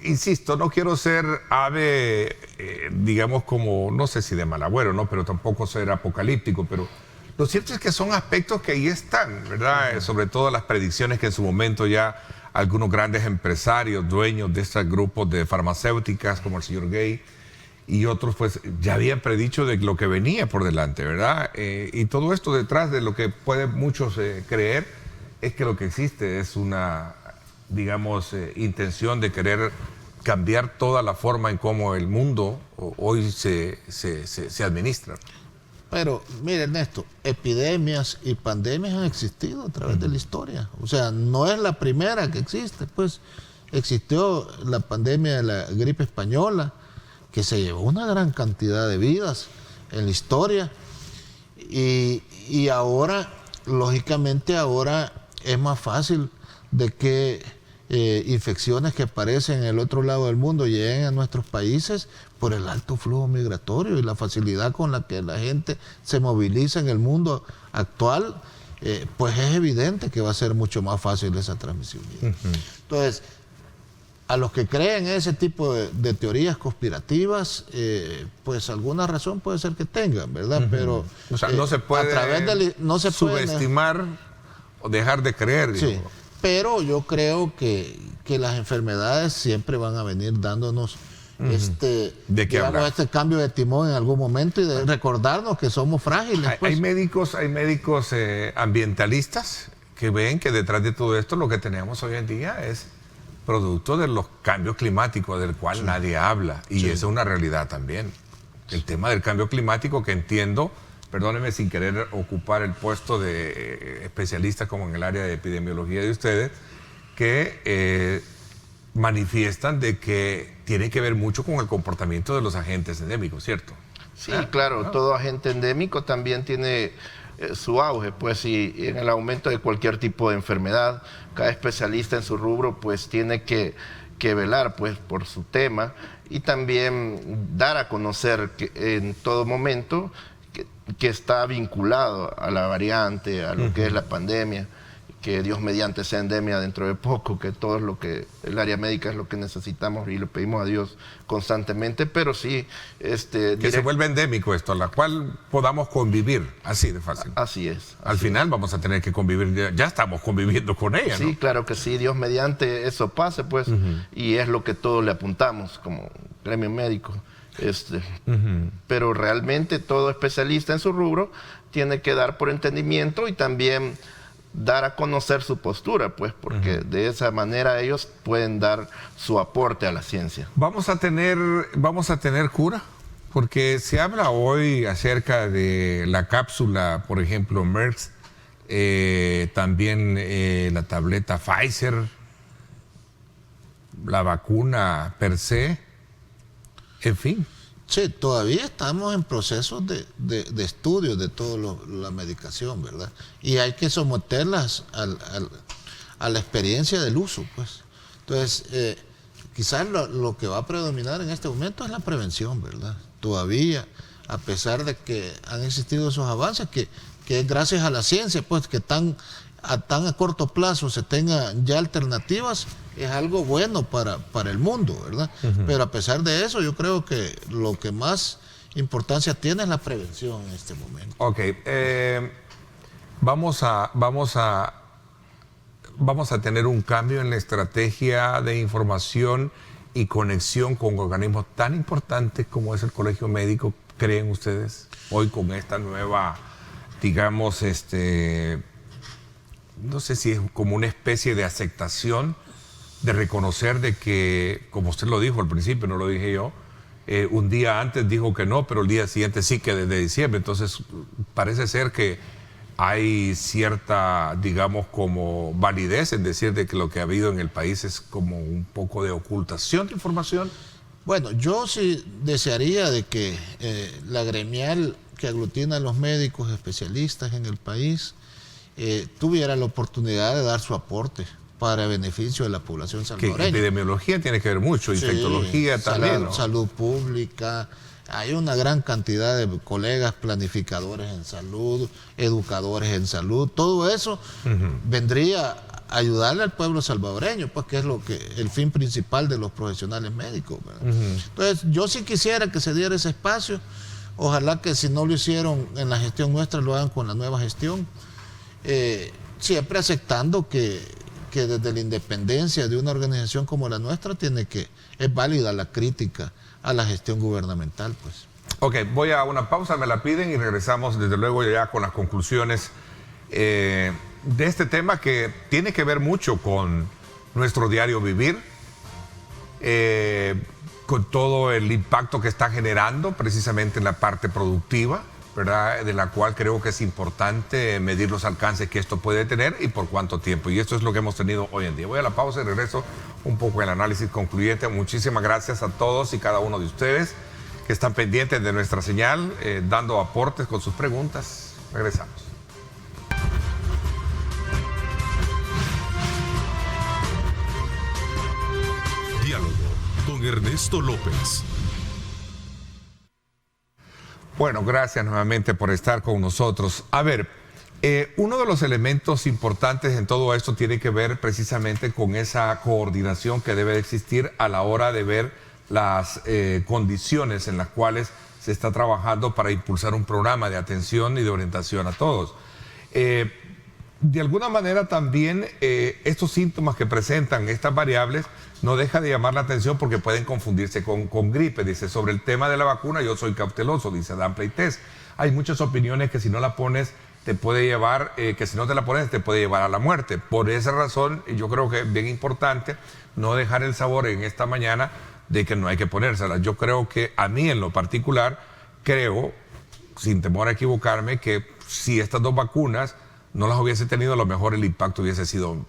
insisto, no quiero ser ave, digamos como, no sé si de mal agüero, ¿no? Pero tampoco ser apocalíptico, pero lo cierto es que son aspectos que ahí están, ¿verdad? Sobre todo las predicciones que en su momento ya algunos grandes empresarios, dueños de estos grupos de farmacéuticas como el señor Gay y otros, pues ya habían predicho de lo que venía por delante, ¿verdad? Y todo esto detrás de lo que pueden muchos creer es que lo que existe es una, digamos, intención de querer cambiar toda la forma en cómo el mundo hoy se administra. Pero, mire, Ernesto, epidemias y pandemias han existido a través de la historia. O sea, no es la primera que existe, pues existió la pandemia de la gripe española, que se llevó una gran cantidad de vidas en la historia. Y ahora, lógicamente, ahora es más fácil de que infecciones que aparecen en el otro lado del mundo lleguen a nuestros países por el alto flujo migratorio y la facilidad con la que la gente se moviliza en el mundo actual, pues es evidente que va a ser mucho más fácil esa transmisión. Entonces, a los que creen ese tipo de teorías conspirativas, pues alguna razón puede ser que tengan, ¿verdad? Pero o sea, no se puede subestimar o dejar de creer. Sí, pero yo creo que las enfermedades siempre van a venir dándonos este cambio de timón en algún momento y de recordarnos que somos frágiles. Hay médicos ambientalistas que ven que detrás de todo esto lo que tenemos hoy en día es producto de los cambios climáticos del cual nadie habla, y eso es una realidad también. El tema del cambio climático, que entiendo, perdónenme sin querer ocupar el puesto de especialista como en el área de epidemiología de ustedes, que manifiestan de que tiene que ver mucho con el comportamiento de los agentes endémicos, ¿cierto? Sí, claro, todo agente endémico también tiene su auge, pues, y en el aumento de cualquier tipo de enfermedad. Cada especialista en su rubro, pues, tiene que velar, pues, por su tema y también dar a conocer que en todo momento que está vinculado a la variante, a lo que es la pandemia, que Dios mediante sea endemia dentro de poco, que todo es lo que el área médica es lo que necesitamos y le pedimos a Dios constantemente, pero sí... que se vuelva endémico esto, a la cual podamos convivir, así de fácil. Así es. Al final vamos a tener que convivir, ya estamos conviviendo con ella, ¿no? Sí, claro que sí, Dios mediante eso pase, pues, y es lo que todos le apuntamos como gremio médico. Pero realmente todo especialista en su rubro tiene que dar por entendimiento y también dar a conocer su postura, pues, porque de esa manera ellos pueden dar su aporte a la ciencia. ¿Vamos a tener cura? Porque se habla hoy acerca de la cápsula, por ejemplo, Merck, también la tableta Pfizer, la vacuna per se, en fin. Sí, todavía estamos en procesos de estudios de toda la medicación, ¿verdad? Y hay que someterlas a la experiencia del uso, pues. Entonces, quizás lo que va a predominar en este momento es la prevención, ¿verdad? Todavía, a pesar de que han existido esos avances, que es gracias a la ciencia, pues, que tan a corto plazo se tengan ya alternativas, es algo bueno para el mundo, ¿verdad? Pero a pesar de eso, yo creo que lo que más importancia tiene es la prevención en este momento. Ok, vamos a tener un cambio en la estrategia de información y conexión con organismos tan importantes como es el Colegio Médico, ¿creen ustedes? Hoy con esta nueva, digamos, no sé si es como una especie de aceptación, de reconocer de que, como usted lo dijo al principio, no lo dije yo, un día antes dijo que no, pero el día siguiente sí, que desde diciembre. Entonces parece ser que hay cierta, digamos, como validez en decir de que lo que ha habido en el país es como un poco de ocultación de información. Bueno, yo sí desearía de que la gremial que aglutina a los médicos especialistas en el país, tuviera la oportunidad de dar su aporte para beneficio de la población Que salvadoreña. epidemiología tiene que ver mucho, Sí, infectología también, ¿no? Salud pública. Hay una gran cantidad de colegas planificadores en salud, educadores en salud. Todo eso vendría a ayudarle al pueblo salvadoreño, pues que es el fin principal de los profesionales médicos, ¿verdad? Entonces, yo sí quisiera que se diera ese espacio. Ojalá que si no lo hicieron en la gestión nuestra, lo hagan con la nueva gestión. Siempre aceptando que desde la independencia de una organización como la nuestra es válida la crítica a la gestión gubernamental, pues. Ok, voy a una pausa, me la piden y regresamos desde luego ya con las conclusiones de este tema que tiene que ver mucho con nuestro diario vivir, con todo el impacto que está generando precisamente en la parte productiva, ¿verdad? De la cual creo que es importante medir los alcances que esto puede tener y por cuánto tiempo. Y esto es lo que hemos tenido hoy en día. Voy a la pausa y regreso un poco el análisis concluyente. Muchísimas gracias a todos y cada uno de ustedes que están pendientes de nuestra señal, dando aportes con sus preguntas. Regresamos. Diálogo con Ernesto López. Bueno, gracias nuevamente por estar con nosotros. A ver, uno de los elementos importantes en todo esto tiene que ver precisamente con esa coordinación que debe existir a la hora de ver las condiciones en las cuales se está trabajando para impulsar un programa de atención y de orientación a todos. De alguna manera también estos síntomas que presentan estas variables no deja de llamar la atención porque pueden confundirse con gripe. Dice, sobre el tema de la vacuna yo soy cauteloso, dice Dan Playtest. Hay muchas opiniones que si no la pones te puede llevar, que si no te la pones te puede llevar a la muerte. Por esa razón yo creo que es bien importante no dejar el sabor en esta mañana de que no hay que ponérsela. Yo creo que a mí en lo particular creo, sin temor a equivocarme, que si estas dos vacunas no las hubiese tenido, a lo mejor el impacto hubiese sido,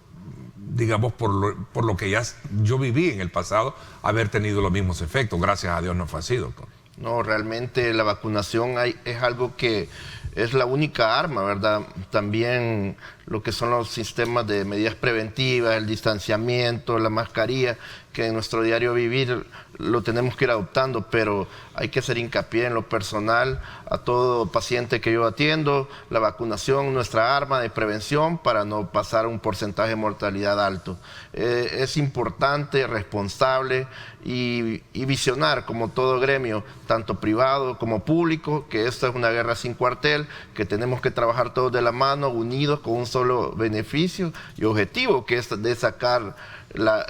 digamos, por lo que ya yo viví en el pasado, haber tenido los mismos efectos. Gracias a Dios no fue así, doctor. No, realmente la vacunación es algo que es la única arma, ¿verdad? También lo que son los sistemas de medidas preventivas, el distanciamiento, la mascarilla, que en nuestro diario vivir lo tenemos que ir adoptando, pero hay que hacer hincapié en lo personal a todo paciente que yo atiendo, la vacunación, nuestra arma de prevención para no pasar un porcentaje de mortalidad alto. Es importante, responsable y visionar como todo gremio, tanto privado como público, que esta es una guerra sin cuartel, que tenemos que trabajar todos de la mano, unidos con un solo beneficio y objetivo, que es de sacar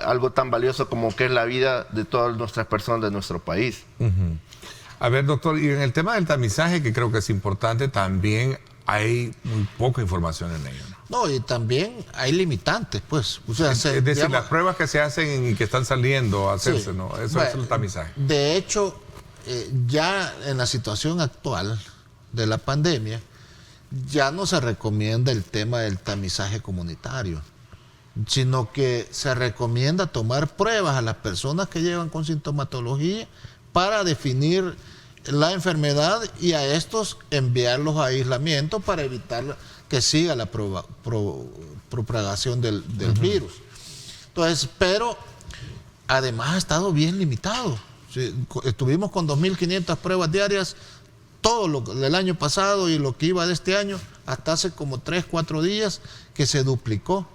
algo tan valioso como que es la vida de todas nuestras personas de nuestro país. A ver, doctor, y en el tema del tamizaje, que creo que es importante, también hay muy poca información en ello, ¿no? No, y también hay limitantes, pues. O sea, es decir, las pruebas que se hacen y que están saliendo a hacerse, sí, ¿no? Eso es el tamizaje. De hecho, ya en la situación actual de la pandemia, ya no se recomienda el tema del tamizaje comunitario, sino que se recomienda tomar pruebas a las personas que llegan con sintomatología para definir la enfermedad y a estos enviarlos a aislamiento para evitar que siga la propagación del virus. Entonces, pero además ha estado bien limitado. Sí, estuvimos con 2.500 pruebas diarias todo lo del año pasado y lo que iba de este año, hasta hace como 3-4 días que se duplicó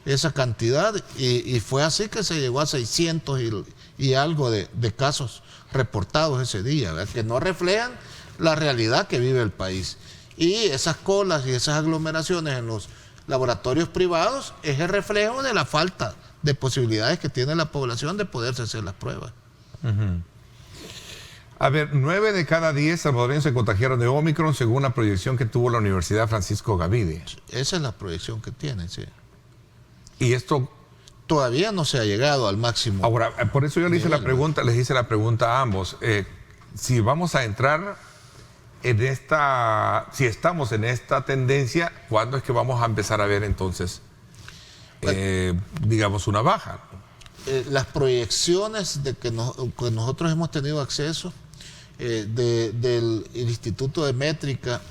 esa cantidad y fue así que se llegó a 600 y algo de casos reportados ese día, ¿verdad? Que no reflejan la realidad que vive el país. Y esas colas y esas aglomeraciones en los laboratorios privados es el reflejo de la falta de posibilidades que tiene la población de poderse hacer las pruebas. A ver, 9 de cada 10 salvadoreños se contagiaron de Omicron según la proyección que tuvo la Universidad Francisco Gavidia. Esa es la proyección que tiene, sí. Y esto todavía no se ha llegado al máximo. Ahora, por eso yo les hice la pregunta a ambos. Si vamos a entrar en si estamos en esta tendencia, ¿cuándo es que vamos a empezar a ver entonces, digamos, una baja? Las proyecciones de que nosotros hemos tenido acceso del Instituto de Métrica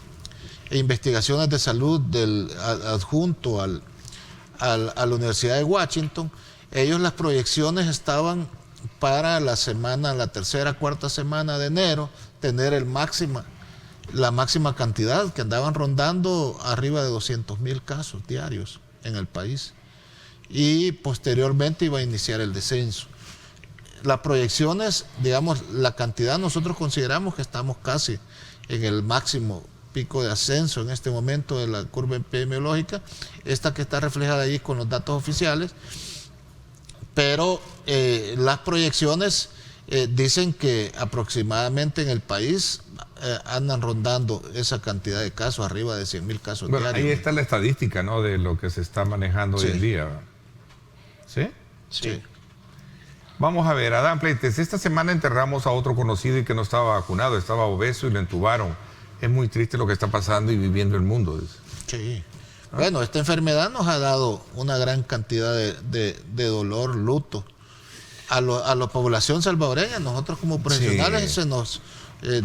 e Investigaciones de Salud adjunto a la Universidad de Washington, ellos las proyecciones estaban para la tercera, cuarta semana de enero, tener la máxima cantidad, que andaban rondando arriba de 200,000 casos diarios en el país. Y posteriormente iba a iniciar el descenso. Las proyecciones, digamos, la cantidad, nosotros consideramos que estamos casi en el máximo pico de ascenso en este momento de la curva epidemiológica, esta que está reflejada ahí con los datos oficiales, pero las proyecciones dicen que aproximadamente en el país andan rondando esa cantidad de casos, arriba de 100,000 casos diarios. Ahí está la estadística, ¿no?, de lo que se está manejando hoy en día. ¿Sí? Sí. Vamos a ver, Adán Pleites, esta semana enterramos a otro conocido y que no estaba vacunado, estaba obeso y lo entubaron. Es muy triste lo que está pasando y viviendo el mundo. Dice. Sí. Bueno, esta enfermedad nos ha dado una gran cantidad de dolor, luto a la población salvadoreña. Nosotros como profesionales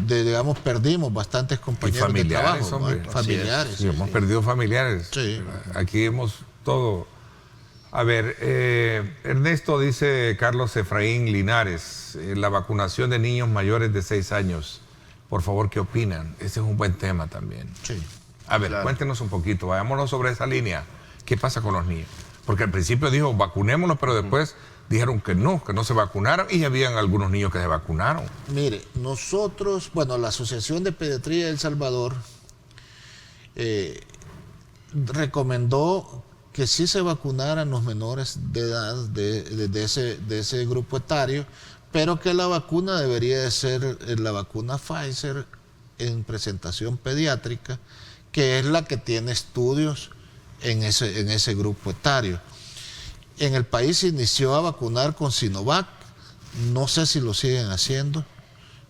digamos, perdimos bastantes compañeros de trabajo, hombre. Familiares. Sí, hemos perdido familiares. Sí. Aquí hemos todo. A ver, Ernesto, dice Carlos Efraín Linares, la vacunación de niños mayores de 6 años. Por favor, ¿qué opinan? Ese es un buen tema también. Sí. A ver, cuéntenos un poquito, vayámonos sobre esa línea. ¿Qué pasa con los niños? Porque al principio dijo, vacunémonos, pero después dijeron que no se vacunaron y habían algunos niños que se vacunaron. Mire, nosotros, la Asociación de Pediatría de El Salvador recomendó que sí se vacunaran los menores de edad de ese grupo etario, pero que la vacuna debería de ser la vacuna Pfizer en presentación pediátrica, que es la que tiene estudios en ese grupo etario. En el país se inició a vacunar con Sinovac, no sé si lo siguen haciendo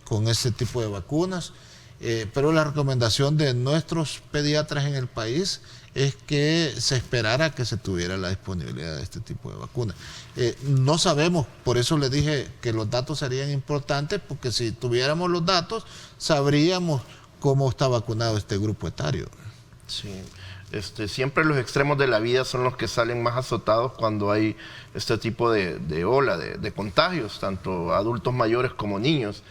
con ese tipo de vacunas, pero la recomendación de nuestros pediatras en el país es que se esperara que se tuviera la disponibilidad de este tipo de vacunas. No sabemos, por eso le dije que los datos serían importantes, porque si tuviéramos los datos, sabríamos cómo está vacunado este grupo etario. Sí. Siempre los extremos de la vida son los que salen más azotados cuando hay este tipo de ola de contagios, tanto adultos mayores como niños.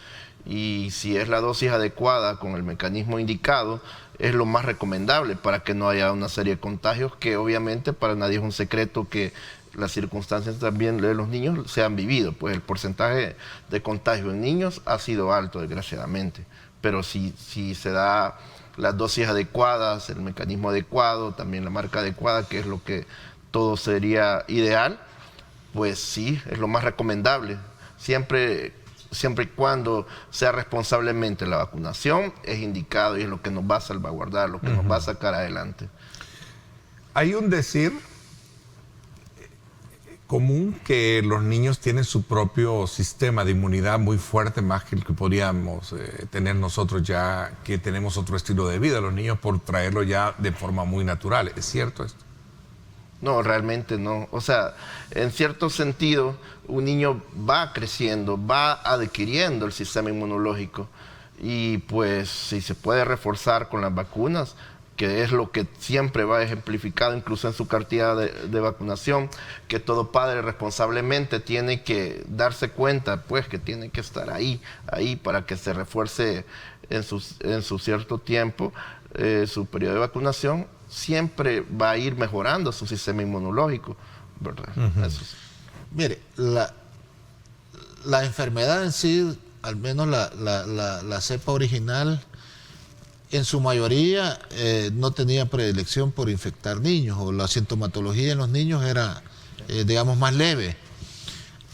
Y si es la dosis adecuada con el mecanismo indicado, es lo más recomendable para que no haya una serie de contagios, que obviamente para nadie es un secreto que las circunstancias también de los niños se han vivido. Pues el porcentaje de contagio en niños ha sido alto, desgraciadamente. Pero si se da las dosis adecuadas, el mecanismo adecuado, también la marca adecuada, que es lo que todo sería ideal, pues sí, es lo más recomendable. Siempre y cuando sea responsablemente la vacunación, es indicado y es lo que nos va a salvaguardar, lo que nos va a sacar adelante. Hay un decir común que los niños tienen su propio sistema de inmunidad muy fuerte, más que el que podríamos tener nosotros ya, que tenemos otro estilo de vida, los niños, por traerlo ya de forma muy natural. ¿Es cierto esto? No, realmente no. O sea, en cierto sentido, un niño va creciendo, va adquiriendo el sistema inmunológico, y pues si se puede reforzar con las vacunas, que es lo que siempre va ejemplificado incluso en su cartilla de vacunación, que todo padre responsablemente tiene que darse cuenta, pues, que tiene que estar ahí para que se refuerce en su cierto tiempo su periodo de vacunación. Siempre va a ir mejorando su sistema inmunológico, ¿verdad? Eso sí. Mire, la enfermedad en sí, al menos la cepa original, en su mayoría no tenía predilección por infectar niños, o la sintomatología en los niños era, digamos, más leve.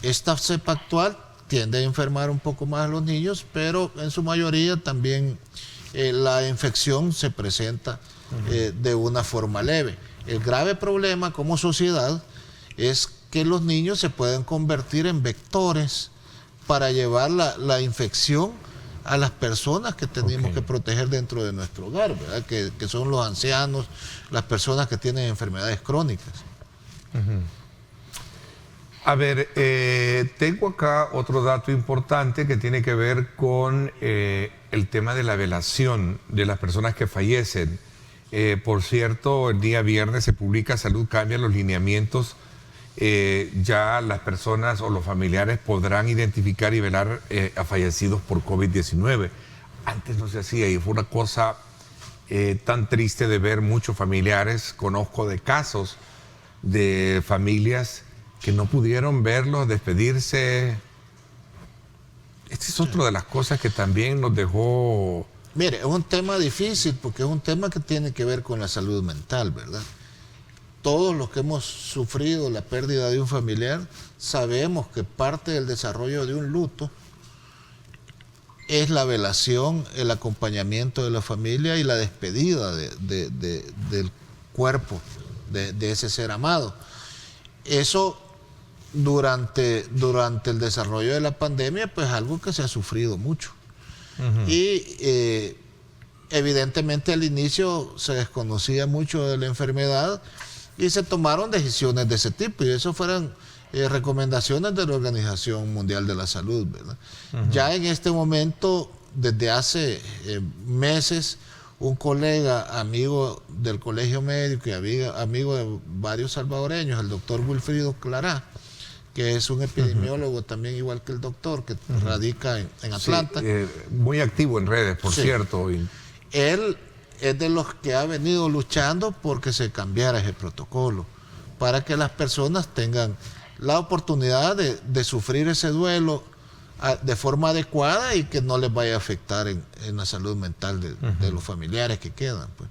Esta cepa actual tiende a enfermar un poco más a los niños, pero en su mayoría también la infección se presenta de una forma leve. El grave problema como sociedad es que los niños se pueden convertir en vectores para llevar la infección a las personas que tenemos que proteger dentro de nuestro hogar, ¿verdad? Que son los ancianos, las personas que tienen enfermedades crónicas. A ver, tengo acá otro dato importante que tiene que ver con el tema de la velación de las personas que fallecen. Por cierto, el día viernes se publica Salud Cambia los lineamientos. Ya las personas o los familiares podrán identificar y velar a fallecidos por COVID-19. Antes no se hacía y fue una cosa tan triste de ver muchos familiares. Conozco de casos de familias que no pudieron verlos, despedirse. Este es otro de las cosas que también nos dejó... Mire, es un tema difícil porque es un tema que tiene que ver con la salud mental, ¿verdad? Todos los que hemos sufrido la pérdida de un familiar sabemos que parte del desarrollo de un luto es la velación, el acompañamiento de la familia y la despedida del cuerpo de ese ser amado. Eso durante el desarrollo de la pandemia, pues algo que se ha sufrido mucho. Y evidentemente al inicio se desconocía mucho de la enfermedad y se tomaron decisiones de ese tipo, y eso fueron recomendaciones de la Organización Mundial de la Salud, ¿verdad? Ya en este momento, desde hace meses, un colega, amigo del Colegio Médico y amigo de varios salvadoreños, el doctor Wilfrido Clará, que es un epidemiólogo también igual que el doctor, que radica en Atlanta. Sí, muy activo en redes, por cierto. Él es de los que ha venido luchando porque se cambiara ese protocolo, para que las personas tengan la oportunidad de sufrir ese duelo de forma adecuada y que no les vaya a afectar en la salud mental de los familiares que quedan, pues.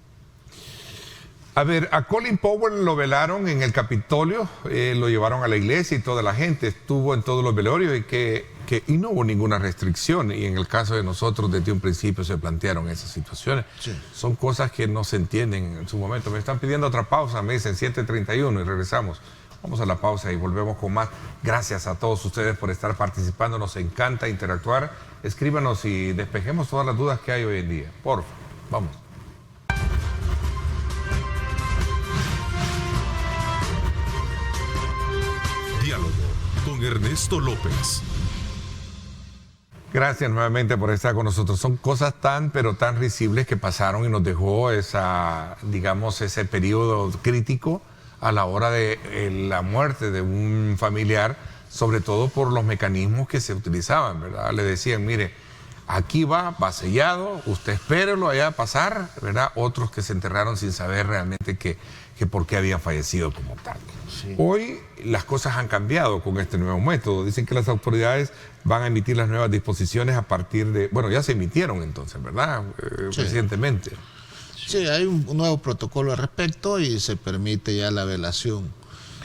A ver, a Colin Powell lo velaron en el Capitolio, lo llevaron a la iglesia y toda la gente estuvo en todos los velorios y no hubo ninguna restricción. Y en el caso de nosotros, desde un principio se plantearon esas situaciones. Sí. Son cosas que no se entienden en su momento. Me están pidiendo otra pausa, me dicen 7:31 y regresamos. Vamos a la pausa y volvemos con más. Gracias a todos ustedes por estar participando. Nos encanta interactuar. Escríbanos y despejemos todas las dudas que hay hoy en día. Por favor, vamos. Diálogo con Ernesto López. Gracias nuevamente por estar con nosotros. Son cosas pero tan risibles que pasaron y nos dejó ese periodo crítico a la hora de la muerte de un familiar, sobre todo por los mecanismos que se utilizaban, ¿verdad? Le decían, mire, aquí va sellado, usted espérelo allá pasar, ¿verdad? Otros que se enterraron sin saber realmente que por qué había fallecido como tal. Sí. Hoy las cosas han cambiado con este nuevo método. Dicen que las autoridades van a emitir las nuevas disposiciones a partir de... Bueno, ya se emitieron entonces, ¿verdad? Sí. Recientemente. Sí, hay un nuevo protocolo al respecto y se permite ya la velación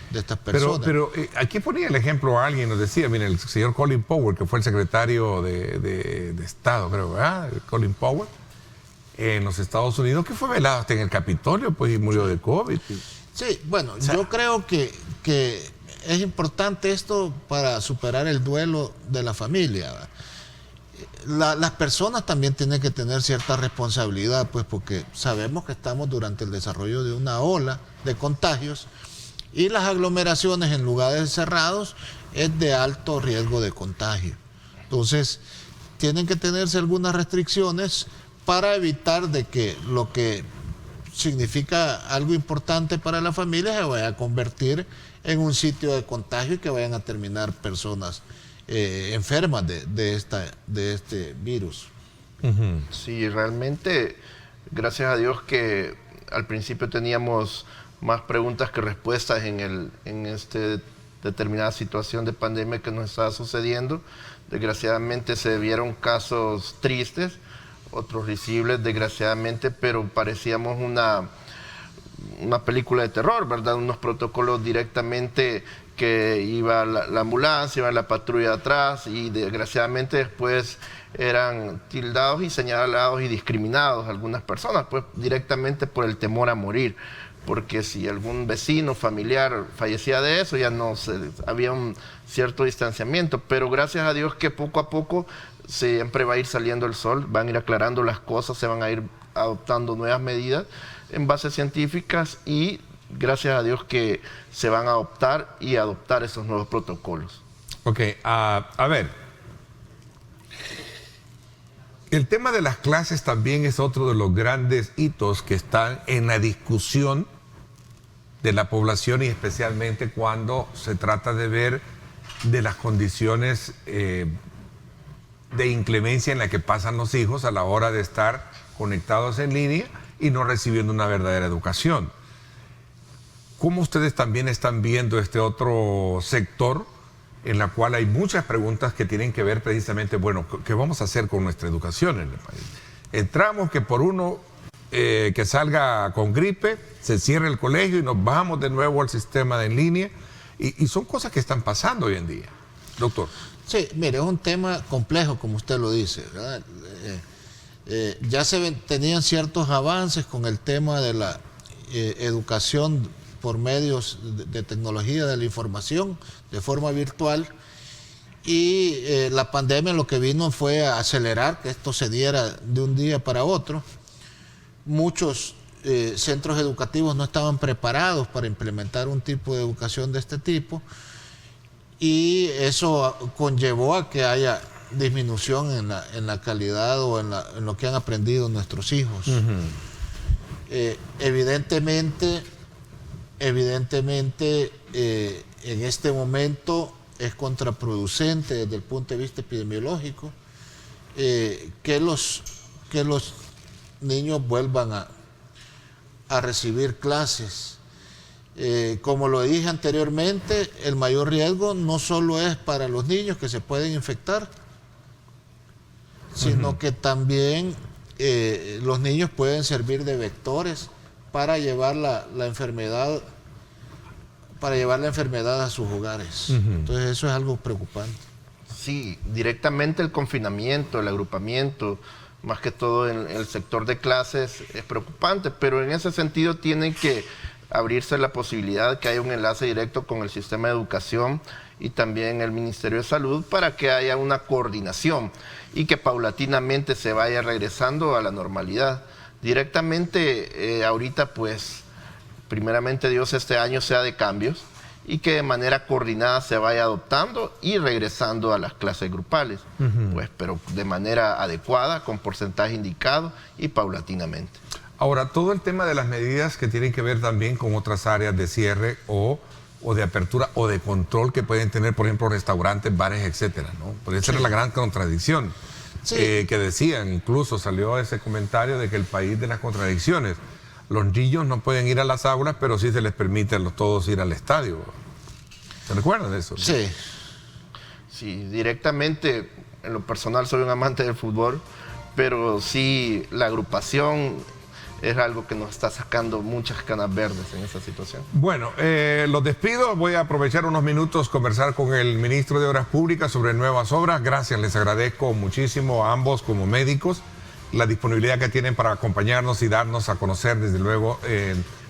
de estas personas. Pero aquí ponía el ejemplo a alguien, nos decía, mire, el señor Colin Powell, que fue el secretario de Estado, creo, ¿verdad? Colin Powell, en los Estados Unidos, que fue velado hasta en el Capitolio, pues, y murió de COVID. Sí, bueno, yo creo que es importante esto para superar el duelo de la familia. Las personas también tienen que tener cierta responsabilidad, pues, porque sabemos que estamos durante el desarrollo de una ola de contagios y las aglomeraciones en lugares cerrados es de alto riesgo de contagio. Entonces, tienen que tenerse algunas restricciones para evitar de que lo que significa algo importante para la familia se vaya a convertir en un sitio de contagio y que vayan a terminar personas enfermas de este virus. Sí, realmente, gracias a Dios que al principio teníamos más preguntas que respuestas en esta determinada situación de pandemia que nos estaba sucediendo. Desgraciadamente se vieron casos tristes, otros risibles, desgraciadamente, pero parecíamos una película de terror, ¿verdad? Unos protocolos directamente que iba la ambulancia, iba la patrulla atrás y desgraciadamente después eran tildados y señalados y discriminados algunas personas, pues directamente por el temor a morir, porque si algún vecino, familiar fallecía de eso, ya no había un cierto distanciamiento, pero gracias a Dios que poco a poco siempre va a ir saliendo el sol, van a ir aclarando las cosas, se van a ir adoptando nuevas medidas en bases científicas y gracias a Dios que se van a adoptar esos nuevos protocolos. Ok, a ver, el tema de las clases también es otro de los grandes hitos que están en la discusión de la población, y especialmente cuando se trata de ver de las condiciones de inclemencia en la que pasan los hijos a la hora de estar conectados en línea y no recibiendo una verdadera educación. ¿Cómo ustedes también están viendo este otro sector en la cual hay muchas preguntas que tienen que ver precisamente, bueno, ¿qué vamos a hacer con nuestra educación en el país? Entramos que por uno que salga con gripe, se cierra el colegio y nos vamos de nuevo al sistema de en línea, y son cosas que están pasando hoy en día. Doctor. Sí, mire, es un tema complejo, como usted lo dice, ¿verdad? Ya tenían ciertos avances con el tema de la educación por medios de tecnología de la información de forma virtual, y la pandemia lo que vino fue a acelerar que esto se diera de un día para otro. Muchos centros educativos no estaban preparados para implementar un tipo de educación de este tipo, y eso conllevó a que haya disminución en la calidad o en lo que han aprendido nuestros hijos. Evidentemente, en este momento es contraproducente desde el punto de vista epidemiológico que los niños vuelvan a recibir clases. Como lo dije anteriormente, el mayor riesgo no solo es para los niños que se pueden infectar, sino que también los niños pueden servir de vectores para llevar la enfermedad a sus hogares. Entonces eso es algo preocupante. Sí, directamente el confinamiento, el agrupamiento, más que todo en el sector de clases, es preocupante, pero en ese sentido tiene que abrirse la posibilidad de que haya un enlace directo con el sistema de educación y también el Ministerio de Salud para que haya una coordinación y que paulatinamente se vaya regresando a la normalidad. Directamente ahorita pues primeramente Dios este año sea de cambios y que de manera coordinada se vaya adoptando y regresando a las clases grupales, pues, pero de manera adecuada, con porcentaje indicado y paulatinamente. Ahora, todo el tema de las medidas que tienen que ver también con otras áreas de cierre o de apertura o de control que pueden tener, por ejemplo, restaurantes, bares, etcétera, ¿no? Porque esa era la gran contradicción que decían, incluso salió ese comentario de que el país de las contradicciones. Los niños no pueden ir a las aulas, pero sí se les permite a todos ir al estadio. ¿Se recuerdan de eso? Sí. Sí, directamente, en lo personal soy un amante del fútbol, pero sí la agrupación es algo que nos está sacando muchas canas verdes en esa situación. Bueno, los despido. Voy a aprovechar unos minutos, conversar con el ministro de Obras Públicas sobre nuevas obras. Gracias, les agradezco muchísimo a ambos como médicos la disponibilidad que tienen para acompañarnos y darnos a conocer, desde luego,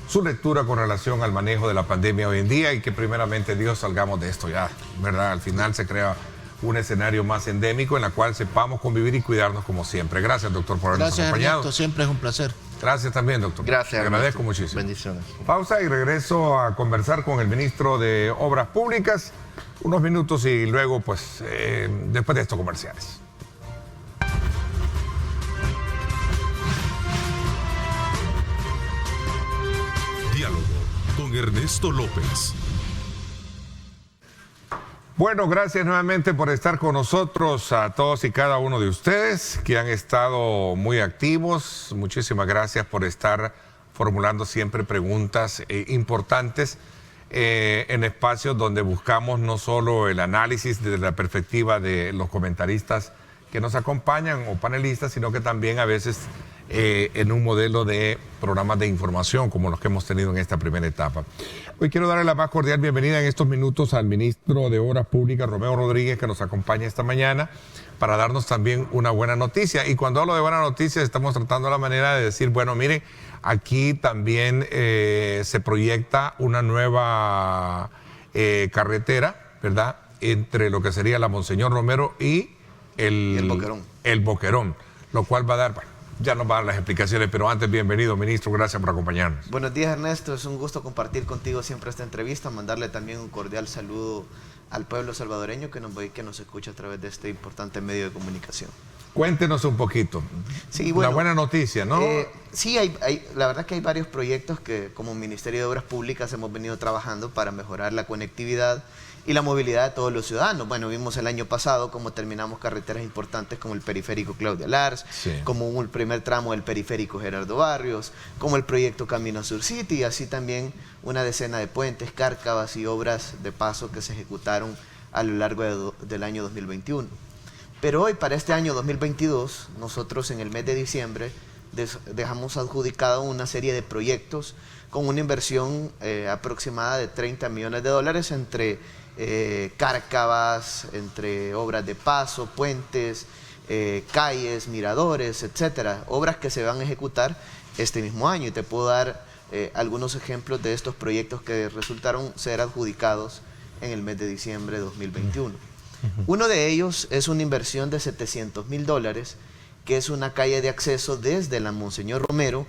su lectura con relación al manejo de la pandemia hoy en día, y que primeramente Dios salgamos de esto ya, ¿verdad? Al final se crea un escenario más endémico en la cual sepamos convivir y cuidarnos como siempre. Gracias, doctor, por habernos acompañado. Ernesto, siempre es un placer. Gracias también, doctor. Gracias. Te agradezco muchísimo. Bendiciones. Pausa y regreso a conversar con el ministro de Obras Públicas. Unos minutos y luego, pues, después de estos comerciales. Diálogo con Ernesto López. Bueno, gracias nuevamente por estar con nosotros, a todos y cada uno de ustedes que han estado muy activos. Muchísimas gracias por estar formulando siempre preguntas importantes en espacios donde buscamos no solo el análisis desde la perspectiva de los comentaristas que nos acompañan o panelistas, sino que también a veces en un modelo de programas de información como los que hemos tenido en esta primera etapa. Hoy quiero darle la más cordial bienvenida en estos minutos al ministro de Obras Públicas, Romeo Rodríguez, que nos acompaña esta mañana para darnos también una buena noticia. Y cuando hablo de buena noticia, estamos tratando la manera de decir, bueno, mire, aquí también se proyecta una nueva carretera, ¿verdad?, entre lo que sería la Monseñor Romero y el Boquerón, lo cual va a dar ya nos va a dar las explicaciones, pero antes, bienvenido, ministro, gracias por acompañarnos. Buenos días, Ernesto, es un gusto compartir contigo siempre esta entrevista, mandarle también un cordial saludo al pueblo salvadoreño que nos escucha a través de este importante medio de comunicación. Cuéntenos un poquito. Sí, bueno, la buena noticia, ¿no? Sí, la verdad que hay varios proyectos que como Ministerio de Obras Públicas hemos venido trabajando para mejorar la conectividad y la movilidad de todos los ciudadanos. Bueno, vimos el año pasado cómo terminamos carreteras importantes como el periférico Claudia Lars, sí, como el primer tramo del periférico Gerardo Barrios, como el proyecto Camino Sur City, y así también una decena de puentes, cárcavas y obras de paso que se ejecutaron a lo largo del año 2021. Pero hoy, para este año 2022, nosotros en el mes de diciembre dejamos adjudicado una serie de proyectos con una inversión aproximada de $30 millones entre cárcavas, entre obras de paso, puentes, calles, miradores, etcétera, obras que se van a ejecutar este mismo año. Y te puedo dar algunos ejemplos de estos proyectos que resultaron ser adjudicados en el mes de diciembre de 2021. Uno de ellos es una inversión de $700.000, que es una calle de acceso desde la Monseñor Romero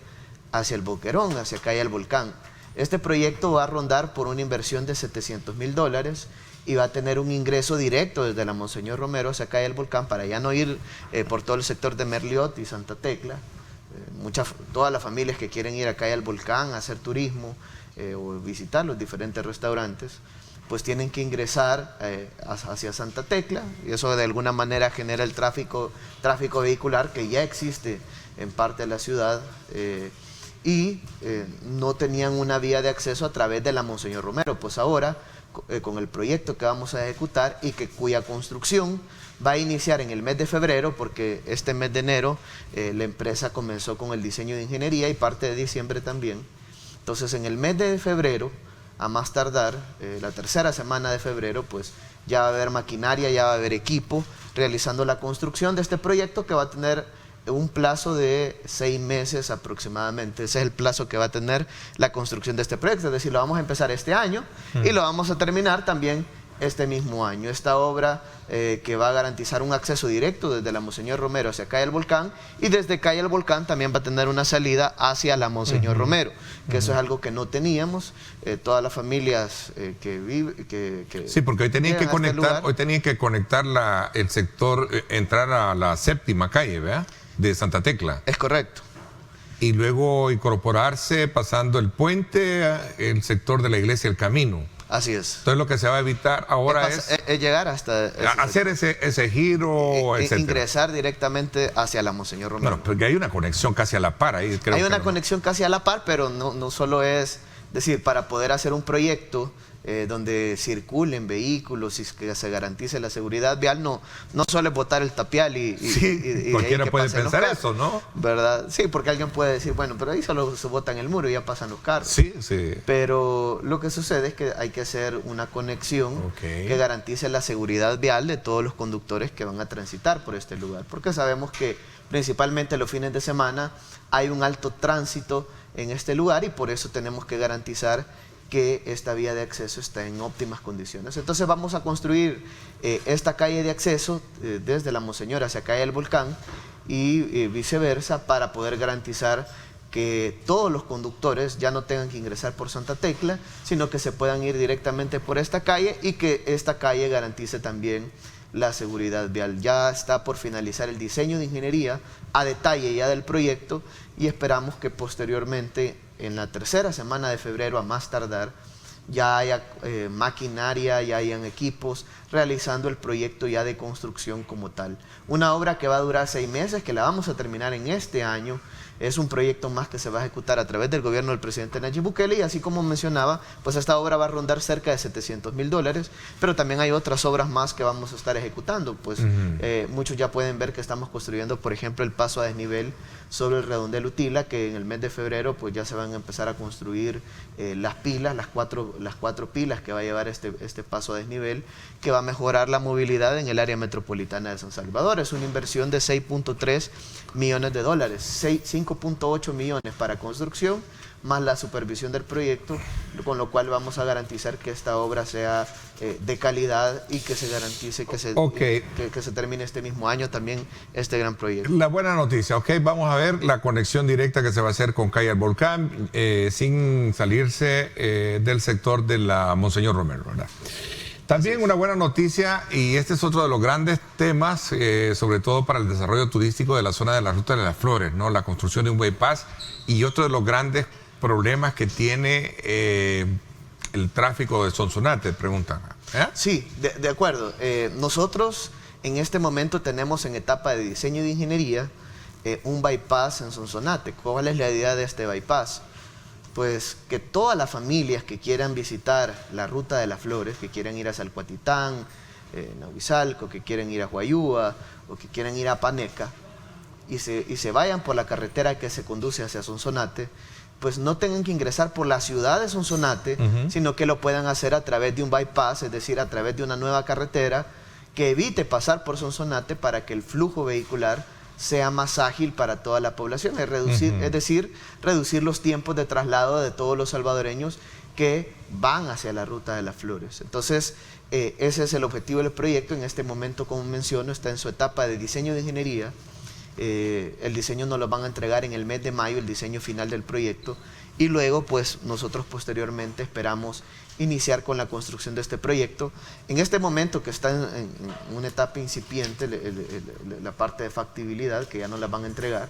hacia el Boquerón, hacia calle El Volcán. Este proyecto va a rondar por una inversión de $700.000 y va a tener un ingreso directo desde la Monseñor Romero hacia calle El Volcán, para ya no ir por todo el sector de Merliot y Santa Tecla. Todas las familias que quieren ir a calle El Volcán a hacer turismo o visitar los diferentes restaurantes, pues tienen que ingresar hacia Santa Tecla, y eso de alguna manera genera el tráfico vehicular que ya existe en parte de la ciudad, y no tenían una vía de acceso a través de la Monseñor Romero. Pues ahora, con el proyecto que vamos a ejecutar y cuya construcción va a iniciar en el mes de febrero, porque este mes de enero la empresa comenzó con el diseño de ingeniería y parte de diciembre también. Entonces, en el mes de febrero, a más tardar, la tercera semana de febrero, pues ya va a haber maquinaria, ya va a haber equipo realizando la construcción de este proyecto, que va a tener un plazo de 6 meses aproximadamente. Ese es el plazo que va a tener la construcción de este proyecto, es decir, lo vamos a empezar este año y lo vamos a terminar también este mismo año. Esta obra que va a garantizar un acceso directo desde la Monseñor Romero hacia calle El Volcán, y desde calle El Volcán también va a tener una salida hacia la Monseñor Romero, que eso es algo que no teníamos. Todas las familias que viven... Sí, porque hoy tenían que conectar, el sector, entrar a la séptima calle, ¿verdad?, de Santa Tecla. Es correcto. Y luego incorporarse pasando el puente, el sector de la iglesia El Camino. Así es. Entonces lo que se va a evitar ahora es llegar hasta... hacer ese giro, etcétera. Ingresar directamente hacia la Monseñor Romero. Bueno, porque hay una conexión casi a la par ahí. Hay una conexión casi a la par, pero no solo es decir, para poder hacer un proyecto donde circulen vehículos y que se garantice la seguridad vial, no solo es botar el tapial y cualquiera puede pensar eso, ¿no? ¿Verdad? Sí, porque alguien puede decir, bueno, pero ahí solo se botan el muro y ya pasan los carros. Sí, sí. Pero lo que sucede es que hay que hacer una conexión que garantice la seguridad vial de todos los conductores que van a transitar por este lugar, porque sabemos que principalmente los fines de semana hay un alto tránsito en este lugar, y por eso tenemos que garantizar que esta vía de acceso está en óptimas condiciones. Entonces vamos a construir esta calle de acceso desde la Monseñor hacia calle El Volcán y viceversa, para poder garantizar que todos los conductores ya no tengan que ingresar por Santa Tecla, sino que se puedan ir directamente por esta calle, y que esta calle garantice también la seguridad vial. Ya está por finalizar el diseño de ingeniería a detalle ya del proyecto, y esperamos que posteriormente, en la tercera semana de febrero a más tardar, ya haya maquinaria, ya hayan equipos realizando el proyecto ya de construcción como tal. Una obra que va a durar 6 meses, que la vamos a terminar en este año. Es un proyecto más que se va a ejecutar a través del gobierno del presidente Nayib Bukele, y así como mencionaba, pues esta obra va a rondar cerca de $700.000, pero también hay otras obras más que vamos a estar ejecutando. Pues muchos ya pueden ver que estamos construyendo, por ejemplo, el paso a desnivel sobre el redondel Utila, que en el mes de febrero pues ya se van a empezar a construir las pilas, las cuatro pilas que va a llevar este paso a desnivel, que va va a mejorar la movilidad en el área metropolitana de San Salvador. Es una inversión de $6.3 millones, 5.8 millones para construcción, más la supervisión del proyecto, con lo cual vamos a garantizar que esta obra sea de calidad y que se garantice que se termine este mismo año también este gran proyecto. La buena noticia, vamos a ver la conexión directa que se va a hacer con Calle al Volcán, sin salirse del sector de la Monseñor Romero, ¿verdad? También una buena noticia, y este es otro de los grandes temas, sobre todo para el desarrollo turístico de la zona de la Ruta de las Flores, ¿no? La construcción de un bypass, y otro de los grandes problemas que tiene el tráfico de Sonsonate, preguntan. Sí, de acuerdo. Nosotros en este momento tenemos en etapa de diseño de ingeniería un bypass en Sonsonate. ¿Cuál es la idea de este bypass? Pues que todas las familias que quieran visitar la Ruta de las Flores, que quieran ir a Salcuatitán, Nahuizalco, que quieran ir a Huayúa o que quieran ir a Paneca y se vayan por la carretera que se conduce hacia Sonsonate, pues no tengan que ingresar por la ciudad de Sonsonate, sino que lo puedan hacer a través de un bypass, es decir, a través de una nueva carretera que evite pasar por Sonsonate para que el flujo vehicular sea más ágil para toda la población, es decir, reducir los tiempos de traslado de todos los salvadoreños que van hacia la Ruta de las Flores. Entonces, ese es el objetivo del proyecto. En este momento, como menciono, está en su etapa de diseño de ingeniería. El diseño nos lo van a entregar en el mes de mayo, el diseño final del proyecto, y luego pues nosotros posteriormente esperamos iniciar con la construcción de este proyecto. En este momento que está en una etapa incipiente, la parte de factibilidad, que ya nos la van a entregar,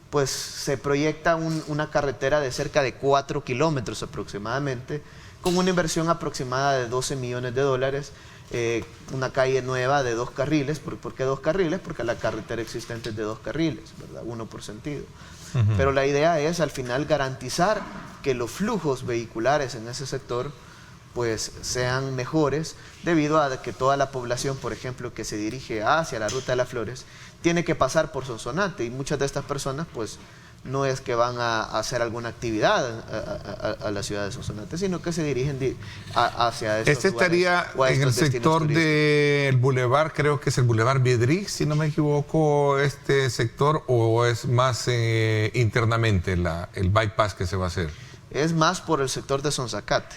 pues se proyecta una carretera de cerca de 4 kilómetros aproximadamente, con una inversión aproximada de $12 millones, una calle nueva de 2 carriles. ¿Por qué 2 carriles? Porque la carretera existente es de 2 carriles, ¿verdad? Uno por sentido. Pero la idea es al final garantizar que los flujos vehiculares en ese sector pues sean mejores, debido a que toda la población, por ejemplo, que se dirige hacia la Ruta de las Flores, tiene que pasar por Sonsonate, y muchas de estas personas pues no es que van a hacer alguna actividad a la ciudad de Sonsonate, sino que se dirigen hacia estos Este estaría en el sector del bulevar, creo que es el bulevar Viedrix, si no me equivoco, este sector, o es más internamente el bypass que se va a hacer. Es más por el sector de Sonsacate.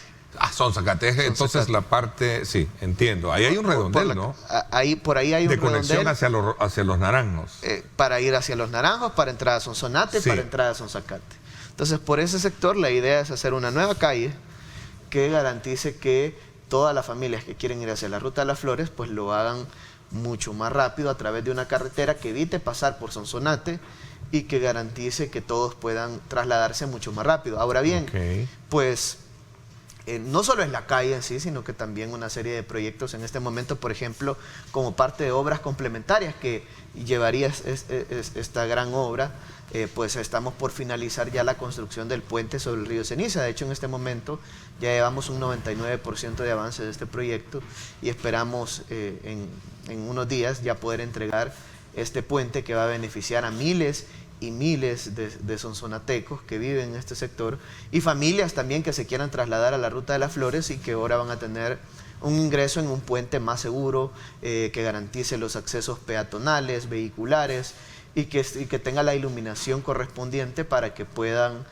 Sonsacate, entonces la parte, sí, entiendo. Ahí hay un redondel, ¿no? Por ahí hay un redondel. De conexión hacia los Naranjos. Para ir hacia los Naranjos, para entrar a Sonsonate, para entrar a Sonsacate. Entonces, por ese sector, la idea es hacer una nueva calle que garantice que todas las familias que quieren ir hacia la Ruta de las Flores, pues lo hagan mucho más rápido a través de una carretera que evite pasar por Sonsonate y que garantice que todos puedan trasladarse mucho más rápido. Ahora bien, pues no solo es la calle en sí, sino que también una serie de proyectos en este momento, por ejemplo, como parte de obras complementarias que llevaría esta gran obra, pues estamos por finalizar ya la construcción del puente sobre el río Ceniza. De hecho, en este momento ya llevamos un 99% de avance de este proyecto y esperamos en unos días ya poder entregar este puente que va a beneficiar a miles y miles de sonsonatecos que viven en este sector, y familias también que se quieran trasladar a la Ruta de las Flores y que ahora van a tener un ingreso en un puente más seguro, que garantice los accesos peatonales, vehiculares, y que tenga la iluminación correspondiente para que puedan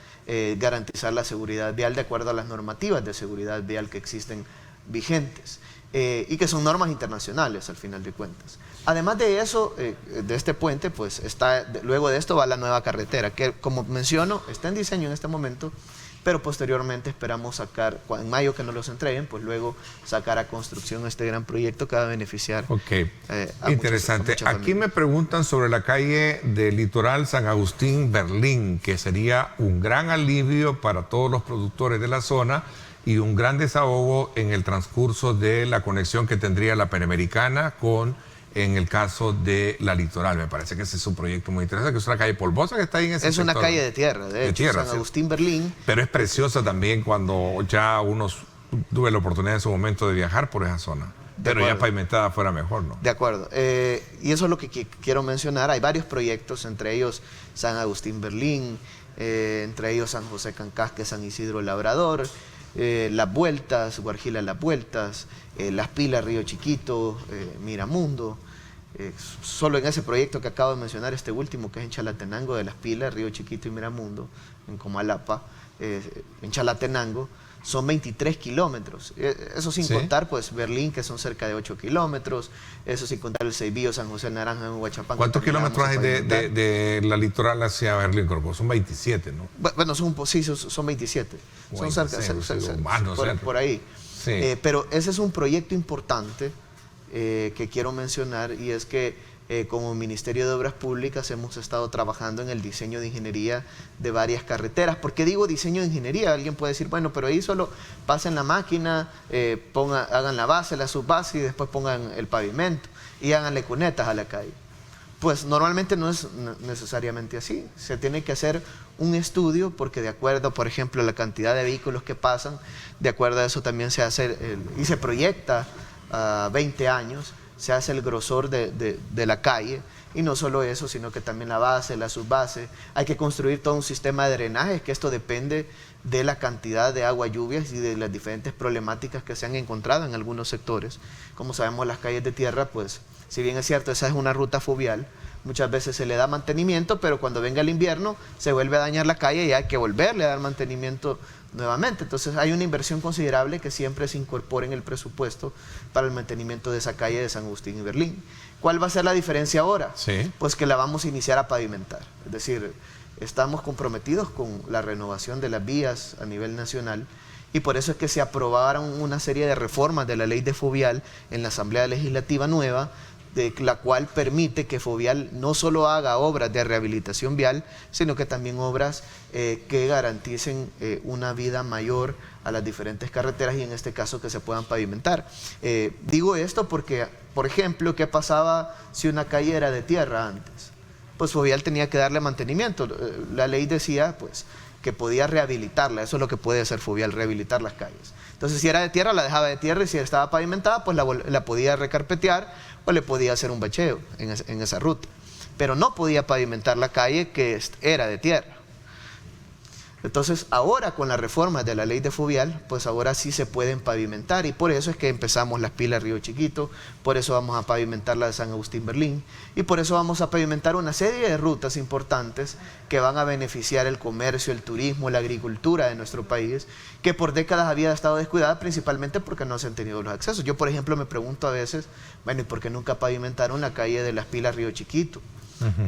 garantizar la seguridad vial de acuerdo a las normativas de seguridad vial que existen vigentes, y que son normas internacionales al final de cuentas. Además de eso, de este puente, pues luego de esto va la nueva carretera, que como menciono, está en diseño en este momento, pero posteriormente esperamos sacar, en mayo que nos los entreguen, pues luego sacar a construcción este gran proyecto que va a beneficiar a interesante. muchas Aquí me preguntan sobre la calle del litoral San Agustín-Berlín, que sería un gran alivio para todos los productores de la zona y un gran desahogo en el transcurso de la conexión que tendría la Panamericana en el caso de la litoral. Me parece que ese es un proyecto muy interesante, que es una calle polvosa que está ahí en ese sector. Es una calle de tierra, de hecho, San Agustín, Berlín. Pero es preciosa también cuando ya tuve la oportunidad en su momento de viajar por esa zona. Pero ya pavimentada fuera mejor, ¿no? De acuerdo. Y eso es lo que quiero mencionar. Hay varios proyectos, entre ellos San Agustín, Berlín, entre ellos San José Cancasque, San Isidro Labrador, Las Vueltas, Guarjila Las Vueltas, Las Pilas Río Chiquito, Miramundo. Solo en ese proyecto que acabo de mencionar, este último, que es en Chalatenango, de Las Pilas, Río Chiquito y Miramundo, en Comalapa, en Chalatenango, son 23 kilómetros. Eso sin contar pues Berlín, que son cerca de 8 kilómetros. Eso sin contar el Seibillo, San José del Naranjo, en Huachapán. ¿Cuántos kilómetros hay de la litoral hacia Berlín, Corpus? Son 27, ¿no? Bueno, son 27. Son cerca, por ahí. Sí. Pero ese es un proyecto importante que quiero mencionar, y es que como Ministerio de Obras Públicas hemos estado trabajando en el diseño de ingeniería de varias carreteras. ¿Por qué digo diseño de ingeniería? Alguien puede decir, bueno, pero ahí solo pasen la máquina, hagan la base, la subbase y después pongan el pavimento y háganle cunetas a la calle. Pues normalmente no es necesariamente así. Se tiene que hacer un estudio, porque de acuerdo, por ejemplo, a la cantidad de vehículos que pasan, de acuerdo a eso también se hace y se proyecta a 20 años, se hace el grosor de la calle, y no solo eso, sino que también la base, la subbase. Hay que construir todo un sistema de drenaje, que esto depende de la cantidad de agua, lluvias y de las diferentes problemáticas que se han encontrado en algunos sectores. Como sabemos, las calles de tierra, pues, si bien es cierto, esa es una ruta fluvial, muchas veces se le da mantenimiento, pero cuando venga el invierno se vuelve a dañar la calle y hay que volverle a dar mantenimiento nuevamente. Entonces hay una inversión considerable que siempre se incorpora en el presupuesto para el mantenimiento de esa calle de San Agustín y Berlín. ¿Cuál va a ser la diferencia ahora? Sí. Pues que la vamos a iniciar a pavimentar. Es decir, estamos comprometidos con la renovación de las vías a nivel nacional, y por eso es que se aprobaron una serie de reformas de la ley de Fovial en la Asamblea Legislativa nueva, de la cual permite que Fovial no solo haga obras de rehabilitación vial, sino que también obras que garanticen una vida mayor a las diferentes carreteras, y en este caso que se puedan pavimentar. Digo esto porque, por ejemplo, ¿qué pasaba si una calle era de tierra antes? Pues Fovial tenía que darle mantenimiento. La ley decía pues que podía rehabilitarla. Eso es lo que puede hacer Fovial, rehabilitar las calles. Entonces, si era de tierra, la dejaba de tierra, y si estaba pavimentada, pues la podía recarpetear o le podía hacer un bacheo en esa ruta. Pero no podía pavimentar la calle que era de tierra. Entonces, ahora con la reforma de la ley de Fovial, pues ahora sí se pueden pavimentar, y por eso es que empezamos Las Pilas Río Chiquito, por eso vamos a pavimentar la de San Agustín Berlín, y por eso vamos a pavimentar una serie de rutas importantes que van a beneficiar el comercio, el turismo, la agricultura de nuestro país, que por décadas había estado descuidada, principalmente porque no se han tenido los accesos. Yo, por ejemplo, me pregunto a veces, bueno, ¿y por qué nunca pavimentaron la calle de Las Pilas Río Chiquito,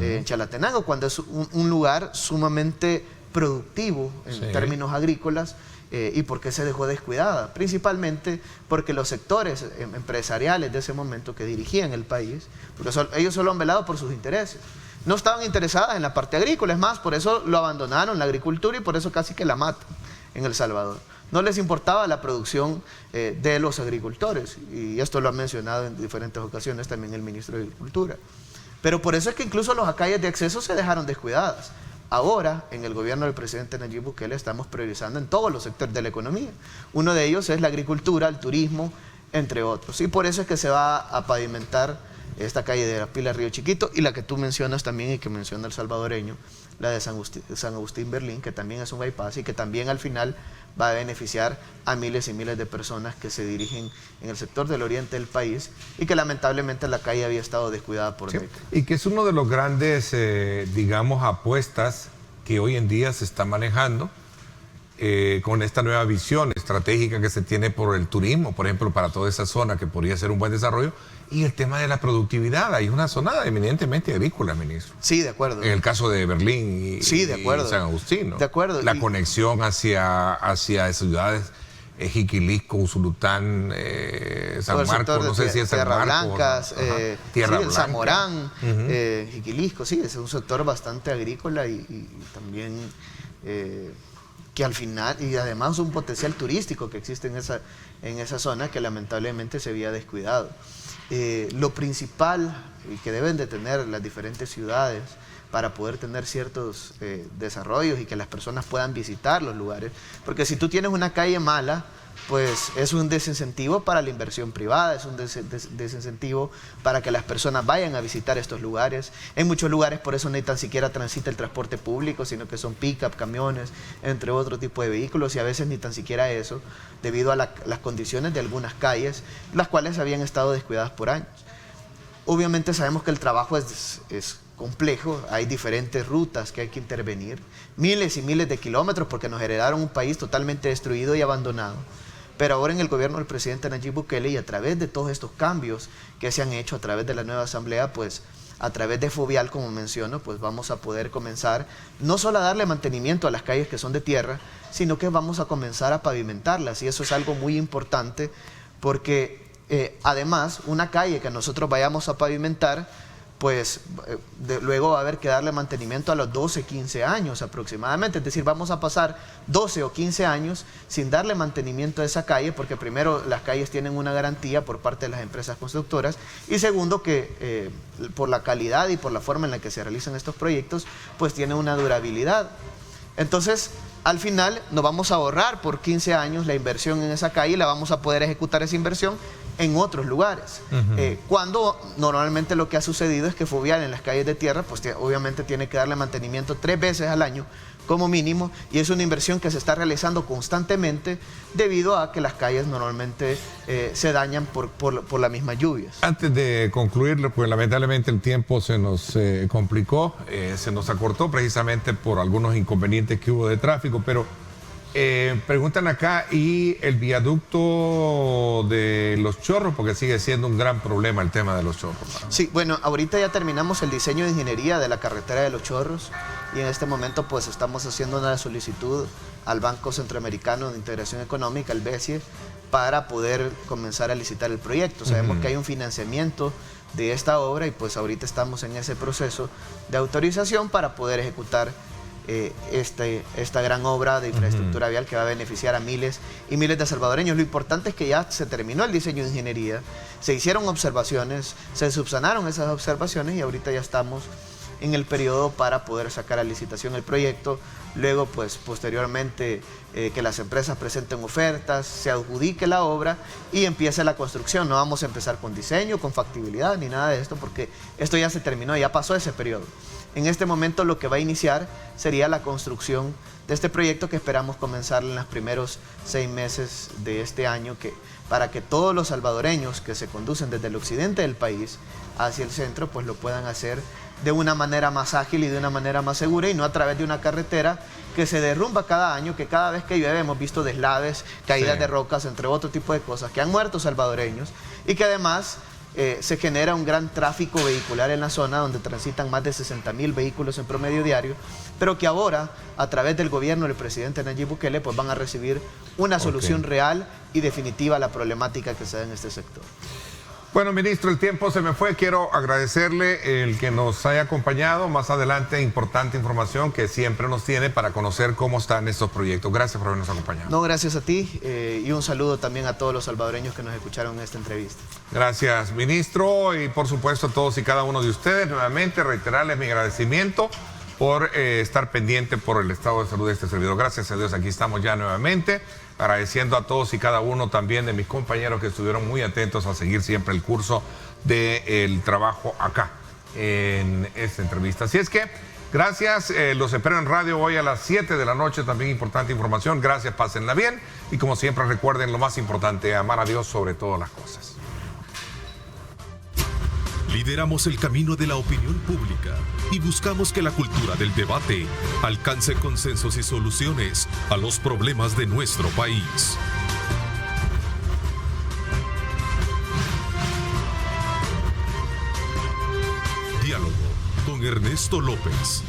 en Chalatenango, cuando es un lugar sumamente productivo en términos agrícolas, y por qué se dejó descuidada? Principalmente porque los sectores empresariales de ese momento que dirigían el país, porque ellos solo han velado por sus intereses, no estaban interesadas en la parte agrícola. Es más, por eso lo abandonaron, la agricultura, y por eso casi que la matan en El Salvador. No les importaba la producción de los agricultores, y esto lo ha mencionado en diferentes ocasiones también el ministro de Agricultura. Pero por eso es que incluso las calles de acceso se dejaron descuidadas. Ahora, en el gobierno del presidente Nayib Bukele, estamos priorizando en todos los sectores de la economía. Uno de ellos es la agricultura, el turismo, entre otros. Y por eso es que se va a pavimentar esta calle de Las Pilas Río Chiquito, y la que tú mencionas también y que menciona el salvadoreño, la de San Agustín Berlín, que también es un bypass y que también al final va a beneficiar a miles y miles de personas que se dirigen en el sector del oriente del país, y que lamentablemente la calle había estado descuidada por décadas. Y que es uno de los grandes, digamos, apuestas que hoy en día se está manejando con esta nueva visión estratégica que se tiene por el turismo, por ejemplo, para toda esa zona que podría ser un buen desarrollo, y el tema de la productividad. Hay una zona eminentemente agrícola, ministro. Sí, de acuerdo. En el caso de Berlín y San Agustín, ¿no? De acuerdo. La conexión hacia ciudades, Jiquilisco, Usulután, San Marcos, no sé si es San Tierra Marcos. Blancas, Tierra Blanca. Zamorán, Jiquilisco, sí, es un sector bastante agrícola y también que al final, y además un potencial turístico que existe en esa zona, que lamentablemente se había descuidado. Lo principal y que deben de tener las diferentes ciudades para poder tener ciertos desarrollos y que las personas puedan visitar los lugares. Porque si tú tienes una calle mala, pues es un desincentivo para la inversión privada, es un desincentivo para que las personas vayan a visitar estos lugares. En muchos lugares por eso ni tan siquiera transita el transporte público, sino que son pick-up, camiones, entre otro tipo de vehículos, y a veces ni tan siquiera eso, debido a las condiciones de algunas calles, las cuales habían estado descuidadas por años. Obviamente sabemos que el trabajo es complejo, hay diferentes rutas que hay que intervenir, miles y miles de kilómetros, porque nos heredaron un país totalmente destruido y abandonado. Pero ahora en el gobierno del presidente Nayib Bukele, y a través de todos estos cambios que se han hecho a través de la nueva asamblea, pues a través de Fovial, como menciono, pues vamos a poder comenzar no solo a darle mantenimiento a las calles que son de tierra, sino que vamos a comenzar a pavimentarlas, y eso es algo muy importante, porque además una calle que nosotros vayamos a pavimentar, pues luego va a haber que darle mantenimiento a los 12, 15 años aproximadamente. Es decir, vamos a pasar 12 o 15 años sin darle mantenimiento a esa calle, porque primero las calles tienen una garantía por parte de las empresas constructoras, y segundo que por la calidad y por la forma en la que se realizan estos proyectos, pues tienen una durabilidad. Entonces, al final nos vamos a ahorrar por 15 años la inversión en esa calle y la vamos a poder ejecutar esa inversión en otros lugares. Cuando normalmente lo que ha sucedido es que Fovial en las calles de tierra, pues obviamente tiene que darle mantenimiento 3 veces al año como mínimo, y es una inversión que se está realizando constantemente debido a que las calles normalmente se dañan por las mismas lluvias. Antes de concluir, pues lamentablemente el tiempo se nos complicó, se nos acortó precisamente por algunos inconvenientes que hubo de tráfico, pero preguntan acá, ¿y el viaducto de Los Chorros? Porque sigue siendo un gran problema el tema de Los Chorros. Sí, bueno, ahorita ya terminamos el diseño de ingeniería de la carretera de Los Chorros, y en este momento pues estamos haciendo una solicitud al Banco Centroamericano de Integración Económica, el BESIE, para poder comenzar a licitar el proyecto. Sabemos que hay un financiamiento de esta obra, y pues ahorita estamos en ese proceso de autorización para poder ejecutar esta gran obra de infraestructura vial que va a beneficiar a miles y miles de salvadoreños. Lo importante es que ya se terminó el diseño de ingeniería, se hicieron observaciones, se subsanaron esas observaciones, y ahorita ya estamos en el periodo para poder sacar a licitación el proyecto. Luego, pues posteriormente, que las empresas presenten ofertas, se adjudique la obra y empiece la construcción. No vamos a empezar con diseño, con factibilidad, ni nada de esto, porque esto ya se terminó, ya pasó ese periodo. En este momento lo que va a iniciar sería la construcción de este proyecto, que esperamos comenzar en los primeros 6 meses de este año, para que todos los salvadoreños que se conducen desde el occidente del país hacia el centro, pues lo puedan hacer de una manera más ágil y de una manera más segura, y no a través de una carretera que se derrumba cada año, que cada vez que llueve hemos visto deslaves, caídas de rocas, entre otro tipo de cosas, que han muerto salvadoreños, y que además se genera un gran tráfico vehicular en la zona, donde transitan más de 60.000 vehículos en promedio diario, pero que ahora, a través del gobierno del presidente Nayib Bukele, pues van a recibir una solución real y definitiva a la problemática que se da en este sector. Bueno, ministro, el tiempo se me fue. Quiero agradecerle el que nos haya acompañado. Más adelante, importante información que siempre nos tiene para conocer cómo están estos proyectos. Gracias por habernos acompañado. No, gracias a ti, y un saludo también a todos los salvadoreños que nos escucharon en esta entrevista. Gracias, ministro, y por supuesto a todos y cada uno de ustedes. Nuevamente, reiterarles mi agradecimiento por estar pendiente por el estado de salud de este servidor. Gracias a Dios, aquí estamos ya nuevamente, agradeciendo a todos y cada uno también de mis compañeros que estuvieron muy atentos a seguir siempre el curso del trabajo acá en esta entrevista. Así es que, gracias, los espero en radio hoy a las 7 de la noche, también importante información. Gracias, pásenla bien, y como siempre recuerden lo más importante, amar a Dios sobre todas las cosas. Lideramos el camino de la opinión pública y buscamos que la cultura del debate alcance consensos y soluciones a los problemas de nuestro país. Diálogo con Ernesto López.